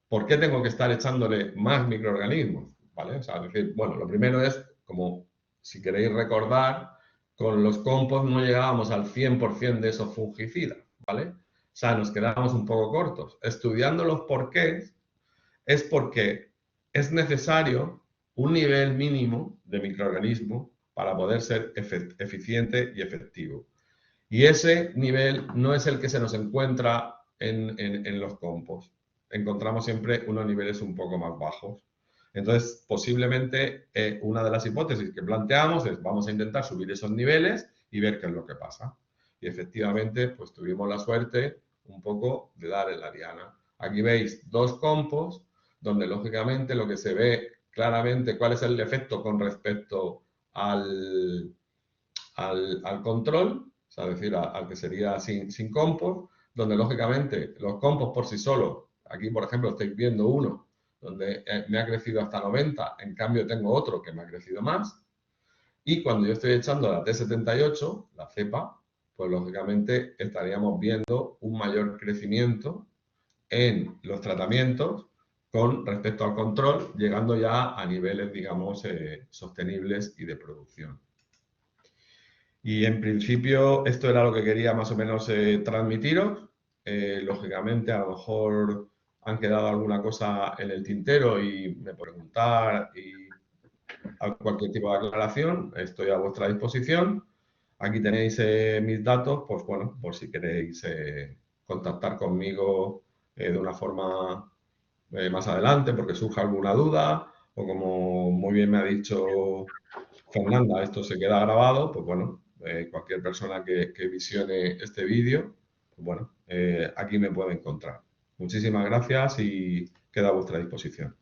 ¿por qué tengo que estar echándole más microorganismos? ¿Vale? O sea, es decir, bueno, lo primero es, como si queréis recordar, con los compost no llegábamos al 100% de esos fungicidas, ¿vale? O sea, nos quedábamos un poco cortos. Estudiando los porqués, es porque es necesario un nivel mínimo de microorganismo para poder ser eficiente y efectivo. Y ese nivel no es el que se nos encuentra en los compost. Encontramos siempre unos niveles un poco más bajos. Entonces, posiblemente una de las hipótesis que planteamos es vamos a intentar subir esos niveles y ver qué es lo que pasa. Y efectivamente, pues tuvimos la suerte un poco de dar en la diana. Aquí veis dos compost donde lógicamente lo que se ve claramente cuál es el efecto con respecto al control, o sea, es decir, al que sería sin compost, donde lógicamente los compost por sí solos, aquí por ejemplo estáis viendo uno donde me ha crecido hasta 90, en cambio tengo otro que me ha crecido más, y cuando yo estoy echando la T78, la cepa, pues lógicamente estaríamos viendo un mayor crecimiento en los tratamientos con respecto al control, llegando ya a niveles, digamos, sostenibles y de producción. Y en principio esto era lo que quería más o menos transmitiros. Lógicamente a lo mejor han quedado alguna cosa en el tintero y me preguntar y a cualquier tipo de aclaración, estoy a vuestra disposición. Aquí tenéis mis datos, pues bueno, por si queréis contactar conmigo de una forma más adelante porque surja alguna duda o como muy bien me ha dicho Fernanda, esto se queda grabado, pues bueno, cualquier persona que visione este vídeo, pues bueno, aquí me puede encontrar. Muchísimas gracias y queda a vuestra disposición.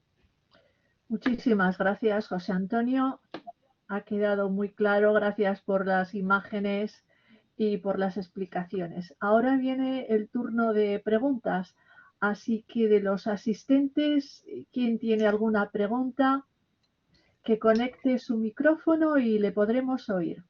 Muchísimas gracias, José Antonio. Ha quedado muy claro. Gracias por las imágenes y por las explicaciones. Ahora viene el turno de preguntas. Así que de los asistentes, ¿quién tiene alguna pregunta? Que conecte su micrófono y le podremos oír.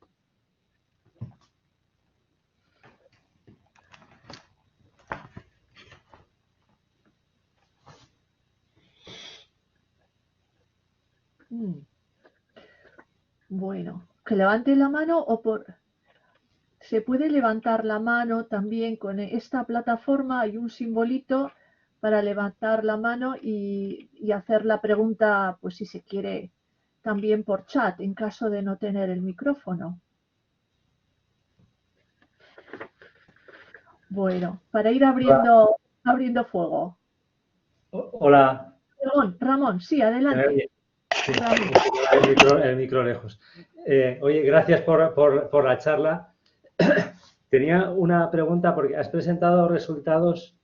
Bueno, que levante la mano o por... Se puede levantar la mano también con esta plataforma. Hay un simbolito para levantar la mano y hacer la pregunta, pues si se quiere, también por chat, en caso de no tener el micrófono. Bueno, para ir abriendo fuego. Hola. Ramón, sí, adelante. Sí, el micro lejos. Oye, gracias por la charla. Tenía una pregunta porque has presentado resultados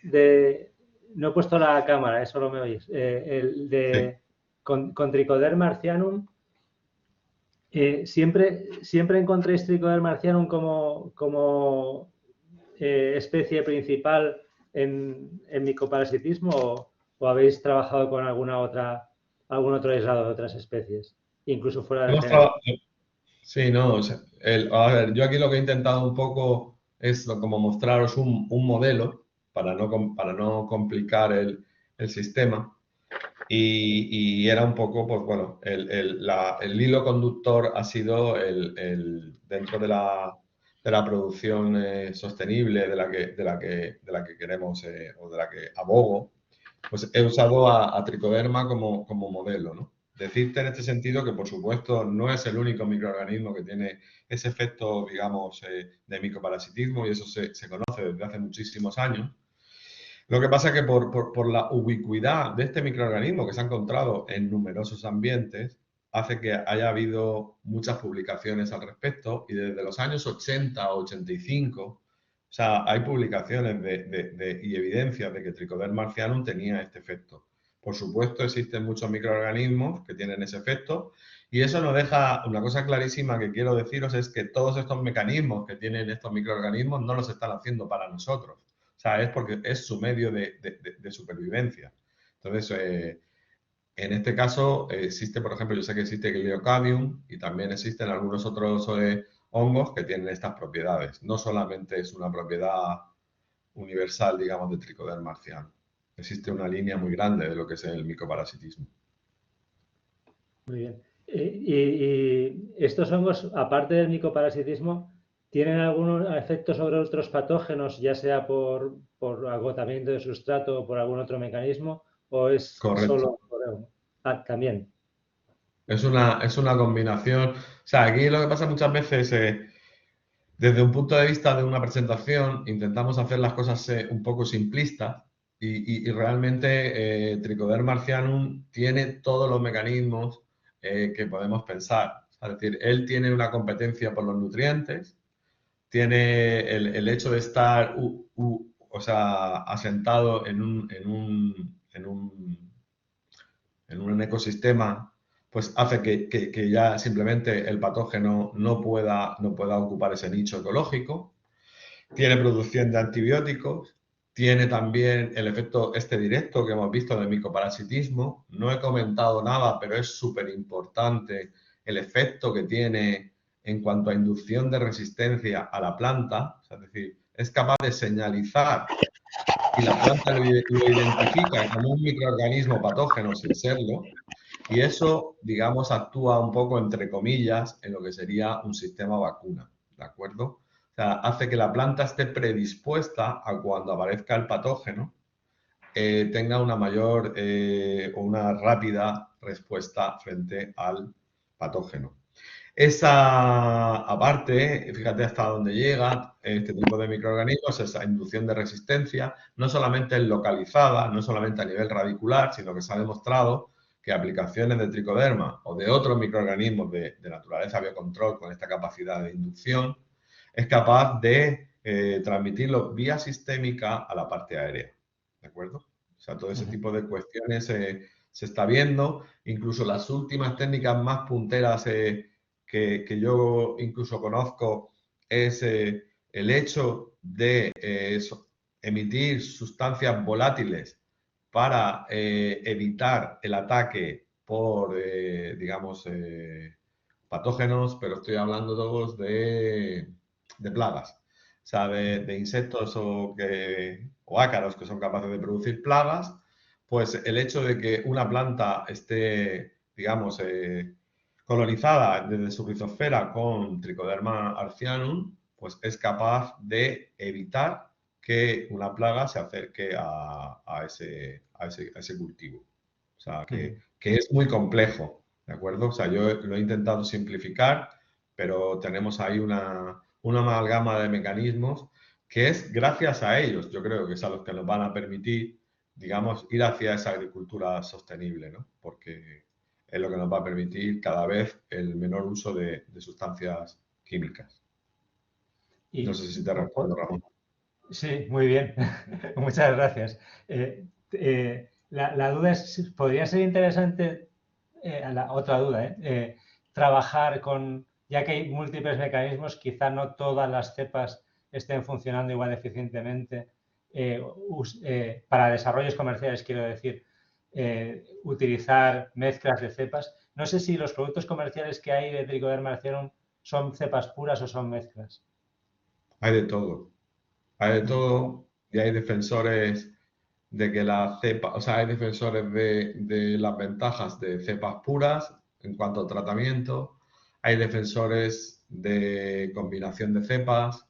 de... No he puesto la cámara, solo me oyes. Sí. Con Trichoderma marcianum. ¿Siempre encontréis Trichoderma marcianum como especie principal en micoparasitismo o habéis trabajado con algún otro aislado de otras especies, incluso fuera del género? Sí, no, o sea, a ver, yo aquí lo que he intentado un poco es como mostraros un modelo para no complicar el sistema y era un poco, pues bueno, el hilo conductor ha sido dentro de la producción sostenible de la que queremos o de la que abogo, pues he usado a Trichoderma como modelo, ¿no? Decirte en este sentido que, por supuesto, no es el único microorganismo que tiene ese efecto, digamos, de micoparasitismo y eso se conoce desde hace muchísimos años. Lo que pasa es que por la ubicuidad de este microorganismo que se ha encontrado en numerosos ambientes, hace que haya habido muchas publicaciones al respecto y desde los años 80 o 85, o sea, hay publicaciones y evidencias de que Trichoderma marcianum tenía este efecto. Por supuesto, existen muchos microorganismos que tienen ese efecto y eso nos deja una cosa clarísima que quiero deciros es que todos estos mecanismos que tienen estos microorganismos no los están haciendo para nosotros. O sea, es porque es su medio de supervivencia. Entonces, en este caso existe, por ejemplo, yo sé que existe Glirocadium y también existen algunos otros hongos que tienen estas propiedades. No solamente es una propiedad universal, digamos, de Trichoderma marcianum. Existe una línea muy grande de lo que es el micoparasitismo. Muy bien. Y estos hongos, aparte del micoparasitismo, ¿tienen algún efecto sobre otros patógenos, ya sea por agotamiento de sustrato o por algún otro mecanismo? ¿O es Correcto. solo por hongo? Ah, también. Es una combinación. O sea, aquí lo que pasa muchas veces, desde un punto de vista de una presentación, intentamos hacer las cosas un poco simplistas y realmente Trichoderma marcianum tiene todos los mecanismos que podemos pensar. Es decir, él tiene una competencia por los nutrientes, tiene el hecho de estar o sea, asentado en un ecosistema, pues hace que ya simplemente el patógeno no pueda ocupar ese nicho ecológico. Tiene producción de antibióticos, tiene también el efecto directo que hemos visto del micoparasitismo. No he comentado nada, pero es súper importante el efecto que tiene en cuanto a inducción de resistencia a la planta. Es decir, es capaz de señalizar y la planta lo identifica como un microorganismo patógeno sin serlo, y eso, digamos, actúa un poco, entre comillas, en lo que sería un sistema vacuna, ¿de acuerdo? O sea, hace que la planta esté predispuesta a cuando aparezca el patógeno, tenga una mayor o una rápida respuesta frente al patógeno. Esa, aparte, fíjate hasta dónde llega este tipo de microorganismos, esa inducción de resistencia, no solamente es localizada, no solamente a nivel radicular, sino que se ha demostrado que aplicaciones de tricoderma o de otros microorganismos de naturaleza biocontrol con esta capacidad de inducción es capaz de transmitirlo vía sistémica a la parte aérea. ¿De acuerdo? O sea, todo ese tipo de cuestiones se está viendo. Incluso las últimas técnicas más punteras que yo incluso conozco es el hecho de emitir sustancias volátiles para evitar el ataque por, digamos, patógenos, pero estoy hablando todos de plagas. O sea, de insectos o ácaros que son capaces de producir plagas, pues el hecho de que una planta esté, digamos, colonizada desde su rizosfera con Trichoderma marcianum, pues es capaz de evitar que una plaga se acerque a ese cultivo. O sea, que es muy complejo, ¿de acuerdo? O sea, yo lo he intentado simplificar, pero tenemos ahí una amalgama de mecanismos que es gracias a ellos, yo creo que es a los que nos van a permitir, digamos, ir hacia esa agricultura sostenible, ¿no? Porque es lo que nos va a permitir cada vez el menor uso de sustancias químicas. No sé si te respondo, Ramón. Sí, muy bien. Muchas gracias. La duda es, ¿podría ser interesante, otra duda, trabajar con, ya que hay múltiples mecanismos, quizá no todas las cepas estén funcionando igual eficientemente, para desarrollos comerciales, quiero decir, utilizar mezclas de cepas? No sé si los productos comerciales que hay de Trichoderma marcianum son cepas puras o son mezclas. Hay de todo. Hay de todo y hay defensores de que la cepa, o sea, hay defensores de las ventajas de cepas puras en cuanto a tratamiento, hay defensores de combinación de cepas.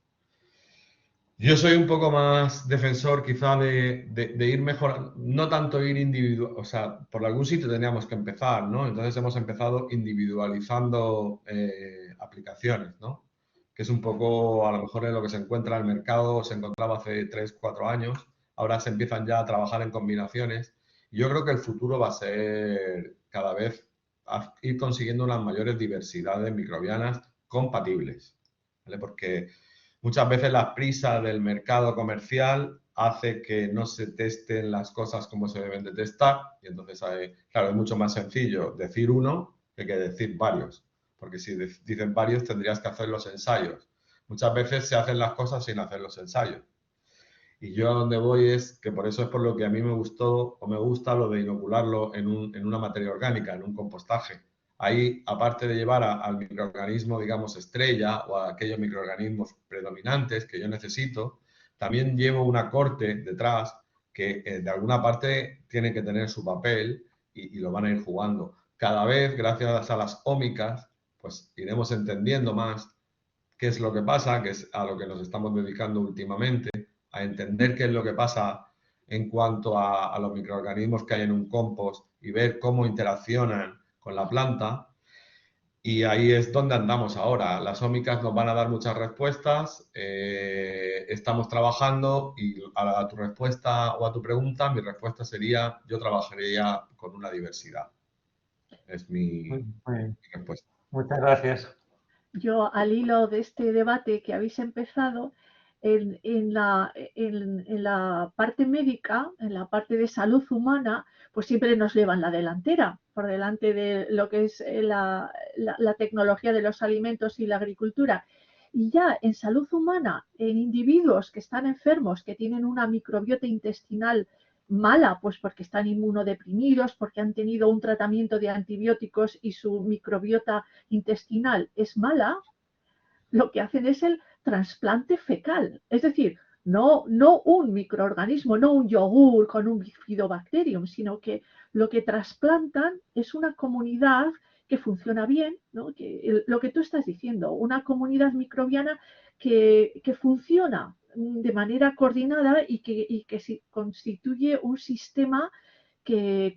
Yo soy un poco más defensor quizá de ir mejorando, no tanto ir individual, o sea, por algún sitio teníamos que empezar, ¿no? Entonces hemos empezado individualizando aplicaciones, ¿no? Que es un poco, a lo mejor, en lo que se encuentra en el mercado, se encontraba hace 3, 4 años, ahora se empiezan ya a trabajar en combinaciones. Y yo creo que el futuro va a ser cada vez ir consiguiendo unas mayores diversidades microbianas compatibles, ¿vale? Porque muchas veces la prisa del mercado comercial hace que no se testen las cosas como se deben de testar y entonces, claro, es mucho más sencillo decir uno que decir varios, porque si dicen varios tendrías que hacer los ensayos. Muchas veces se hacen las cosas sin hacer los ensayos. Y yo a donde voy es que por eso es por lo que a mí me gustó o me gusta lo de inocularlo en una materia orgánica, en un compostaje. Ahí, aparte de llevar al microorganismo, digamos, estrella o a aquellos microorganismos predominantes que yo necesito, también llevo una corte detrás que de alguna parte tiene que tener su papel y lo van a ir jugando. cada vez, gracias a las ómicas, pues iremos entendiendo más qué es lo que pasa, que es a lo que nos estamos dedicando últimamente, a entender qué es lo que pasa en cuanto a los microorganismos que hay en un compost y ver cómo interaccionan con la planta. Y ahí es donde andamos ahora. Las ómicas nos van a dar muchas respuestas, estamos trabajando y a tu respuesta o a tu pregunta, mi respuesta sería, yo trabajaría con una diversidad. Es mi respuesta. Muchas gracias. Yo, al hilo de este debate que habéis empezado, en la parte médica, en la parte de salud humana, pues siempre nos llevan la delantera por delante de lo que es la tecnología de los alimentos y la agricultura. Y ya en salud humana, en individuos que están enfermos, que tienen una microbiota intestinal mala, pues porque están inmunodeprimidos, porque han tenido un tratamiento de antibióticos y su microbiota intestinal es mala, lo que hacen es el trasplante fecal. Es decir, no un microorganismo, no un yogur con un bifidobacterium, sino que lo que trasplantan es una comunidad que funciona bien, ¿no? Lo que tú estás diciendo, una comunidad microbiana que funciona de manera coordinada y que constituye un sistema que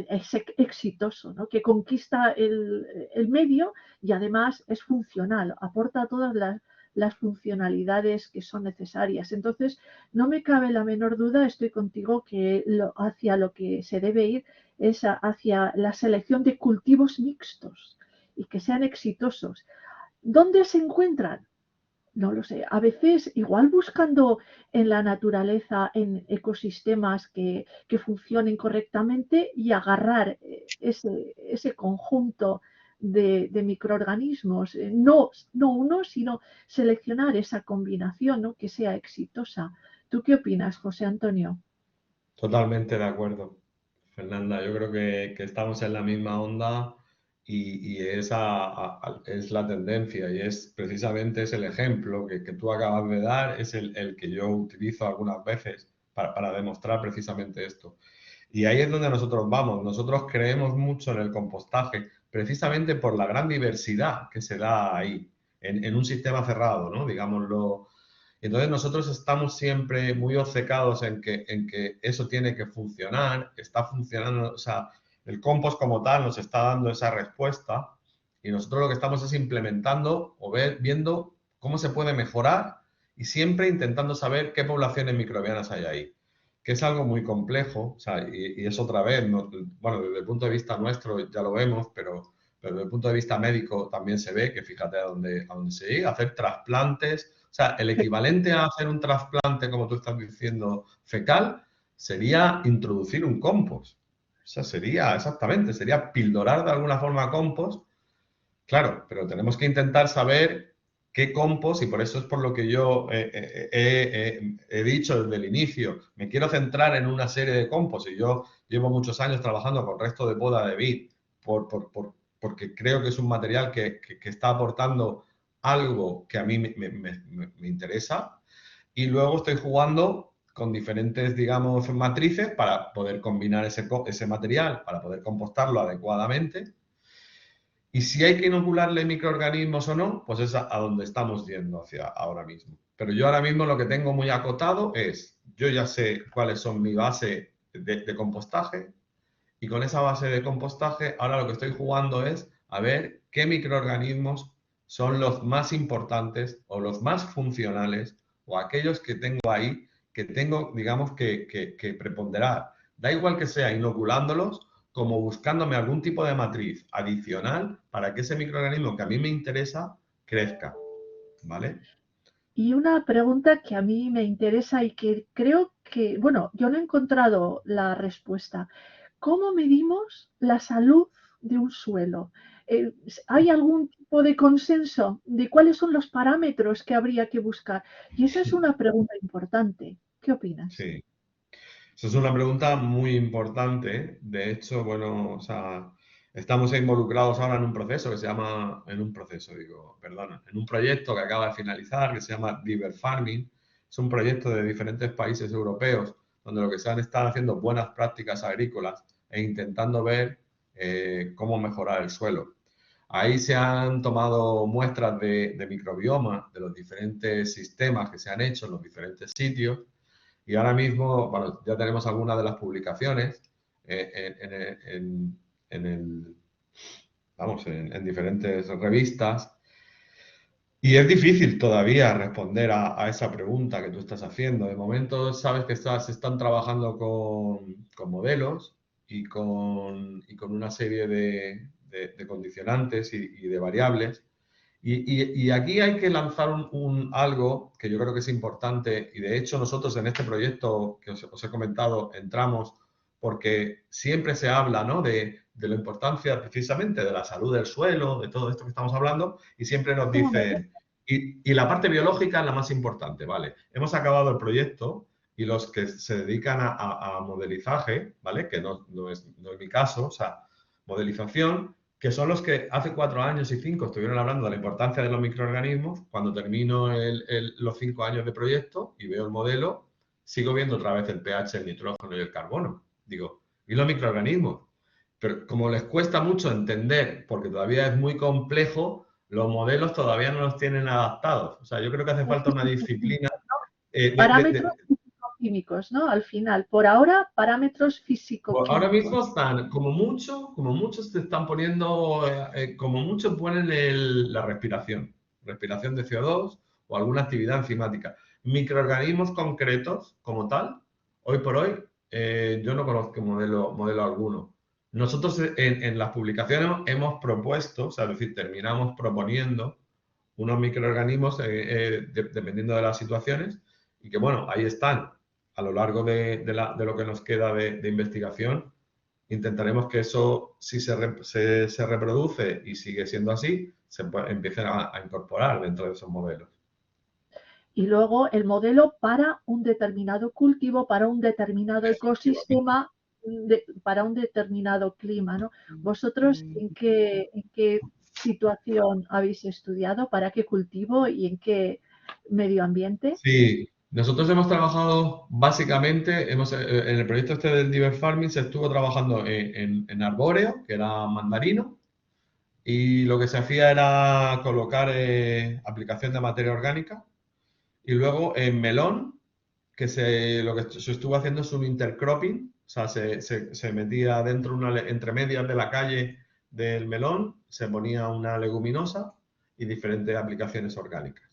es exitoso, ¿no? Que conquista el medio y además es funcional, aporta todas las funcionalidades que son necesarias. Entonces, no me cabe la menor duda, estoy contigo, que hacia lo que se debe ir es hacia la selección de cultivos mixtos y que sean exitosos. ¿Dónde se encuentran? No lo sé. A veces, igual buscando en la naturaleza, en ecosistemas que funcionen correctamente y agarrar ese conjunto de microorganismos, no uno, sino seleccionar esa combinación, ¿no? Que sea exitosa. ¿Tú qué opinas, José Antonio? Totalmente de acuerdo, Fernanda. Yo creo que estamos en la misma onda y esa es la tendencia y es precisamente es el ejemplo que tú acabas de dar, es el que yo utilizo algunas veces para demostrar precisamente esto. Y ahí es donde nosotros vamos. Nosotros creemos mucho en el compostaje precisamente por la gran diversidad que se da ahí, en un sistema cerrado, ¿no? Digámoslo. Entonces nosotros estamos siempre muy obcecados en que eso tiene que funcionar, está funcionando, o sea, el compost como tal nos está dando esa respuesta y nosotros lo que estamos es implementando o viendo cómo se puede mejorar y siempre intentando saber qué poblaciones microbianas hay ahí, que es algo muy complejo, o sea, y es otra vez, ¿no? Bueno, desde el punto de vista nuestro ya lo vemos, pero desde el punto de vista médico también se ve que fíjate a dónde se llega, hacer trasplantes. O sea, el equivalente a hacer un trasplante, como tú estás diciendo, fecal, sería introducir un compost. O sea, sería, exactamente, sería pildorar de alguna forma compost. Claro, pero tenemos que intentar saber qué compost, y por eso es por lo que yo he dicho desde el inicio, me quiero centrar en una serie de compost, y yo llevo muchos años trabajando con resto de poda de vid, porque creo que es un material que está aportando algo que a mí me interesa, y luego estoy jugando con diferentes, digamos, matrices para poder combinar ese material, para poder compostarlo adecuadamente. Y si hay que inocularle microorganismos o no, pues es a donde estamos yendo hacia ahora mismo. Pero yo ahora mismo lo que tengo muy acotado es, yo ya sé cuáles son mi base de compostaje, y con esa base de compostaje ahora lo que estoy jugando es a ver qué microorganismos son los más importantes o los más funcionales o aquellos que tengo ahí que tengo, digamos, que preponderar. Da igual que sea inoculándolos como buscándome algún tipo de matriz adicional para que ese microorganismo que a mí me interesa crezca, ¿vale? Y una pregunta que a mí me interesa y que creo que, bueno, yo no he encontrado la respuesta. ¿Cómo medimos la salud de un suelo? ¿Hay algún tipo de consenso de cuáles son los parámetros que habría que buscar? Y esa es una pregunta importante. ¿Qué opinas? Sí. Esa es una pregunta muy importante. De hecho, bueno, o sea, estamos involucrados ahora en un proceso que se llama, en un proyecto que acaba de finalizar que se llama River Farming. Es un proyecto de diferentes países europeos donde lo que se han estado haciendo buenas prácticas agrícolas e intentando ver cómo mejorar el suelo. Ahí se han tomado muestras de microbioma de los diferentes sistemas que se han hecho en los diferentes sitios y ahora mismo, bueno, ya tenemos algunas de las publicaciones en diferentes revistas. Y es difícil todavía responder a esa pregunta que tú estás haciendo. De momento sabes que se están trabajando con modelos y con una serie de condicionantes y de variables. Y aquí hay que lanzar algo que yo creo que es importante y de hecho nosotros en este proyecto que os he comentado entramos porque siempre se habla, ¿no?, de la importancia precisamente de la salud del suelo, de todo esto que estamos hablando y siempre nos dicen, y la parte biológica es la más importante, ¿vale? Hemos acabado el proyecto y los que se dedican a modelizaje, ¿vale?, que no es mi caso, o sea, modelización, que son los que hace 4 años y 5 estuvieron hablando de la importancia de los microorganismos. Cuando termino los 5 años de proyecto y veo el modelo, sigo viendo otra vez el pH, el nitrógeno y el carbono. Digo, ¿y los microorganismos? Pero como les cuesta mucho entender, porque todavía es muy complejo, los modelos todavía no los tienen adaptados. O sea, yo creo que hace falta una disciplina. Parámetros físico-químicos, ¿no? Al final, por ahora, parámetros físico-químicos. Ahora mismo están, como muchos te están poniendo, como muchos ponen la respiración de CO2 o alguna actividad enzimática. Microorganismos concretos, como tal, hoy por hoy, yo no conozco modelo alguno. Nosotros en las publicaciones hemos propuesto, o sea, es decir, terminamos proponiendo unos microorganismos dependiendo de las situaciones y que, bueno, ahí están. A lo largo de lo que nos queda de investigación, intentaremos que eso, si se reproduce y sigue siendo así, se empiecen a incorporar dentro de esos modelos. Y luego el modelo para un determinado cultivo, para un determinado ecosistema, para un determinado clima, ¿no? ¿Vosotros en qué situación habéis estudiado? ¿Para qué cultivo y en qué medio ambiente? Sí, nosotros hemos trabajado básicamente, en el proyecto este del Diver Farming se estuvo trabajando en arbóreo, que era mandarino, y lo que se hacía era colocar aplicación de materia orgánica, y luego en melón, lo que se estuvo haciendo es un intercropping, o sea, se metía dentro, entre medias de la calle del melón, se ponía una leguminosa y diferentes aplicaciones orgánicas.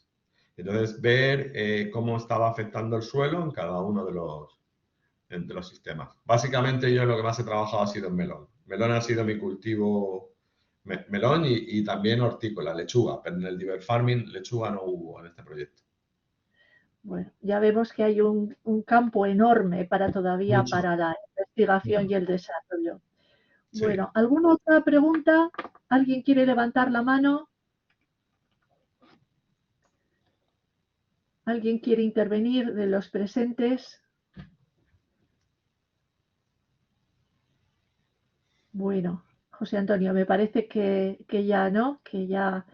Entonces, ver cómo estaba afectando el suelo en cada uno de los sistemas. Básicamente, yo lo que más he trabajado ha sido en melón. Melón ha sido mi cultivo, melón y también hortícola, lechuga, pero en el Diver Farming lechuga no hubo en este proyecto. Bueno, ya vemos que hay un campo enorme todavía Mucho. para la investigación y el desarrollo. Sí. Bueno, ¿alguna otra pregunta? ¿Alguien quiere levantar la mano? ¿Alguien quiere intervenir de los presentes? Bueno, José Antonio, me parece que ya no, que ya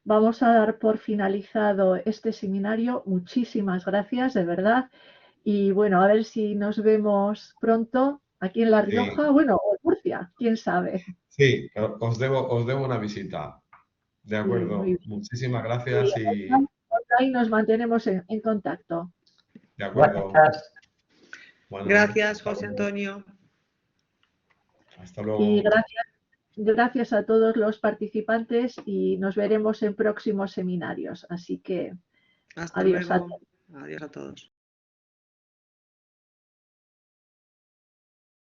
vamos a dar por finalizado este seminario. Muchísimas gracias, de verdad. Y bueno, a ver si nos vemos pronto aquí en La Rioja, Sí. bueno, o en Murcia, quién sabe. Sí, os debo una visita. De acuerdo. Sí, muchísimas gracias y ahí nos mantenemos en contacto. de acuerdo. Gracias. Bueno, Gracias, José Antonio. Hasta luego. Y gracias a todos los participantes y nos veremos en próximos seminarios. Así que Hasta adiós a luego. todos. Adiós a todos.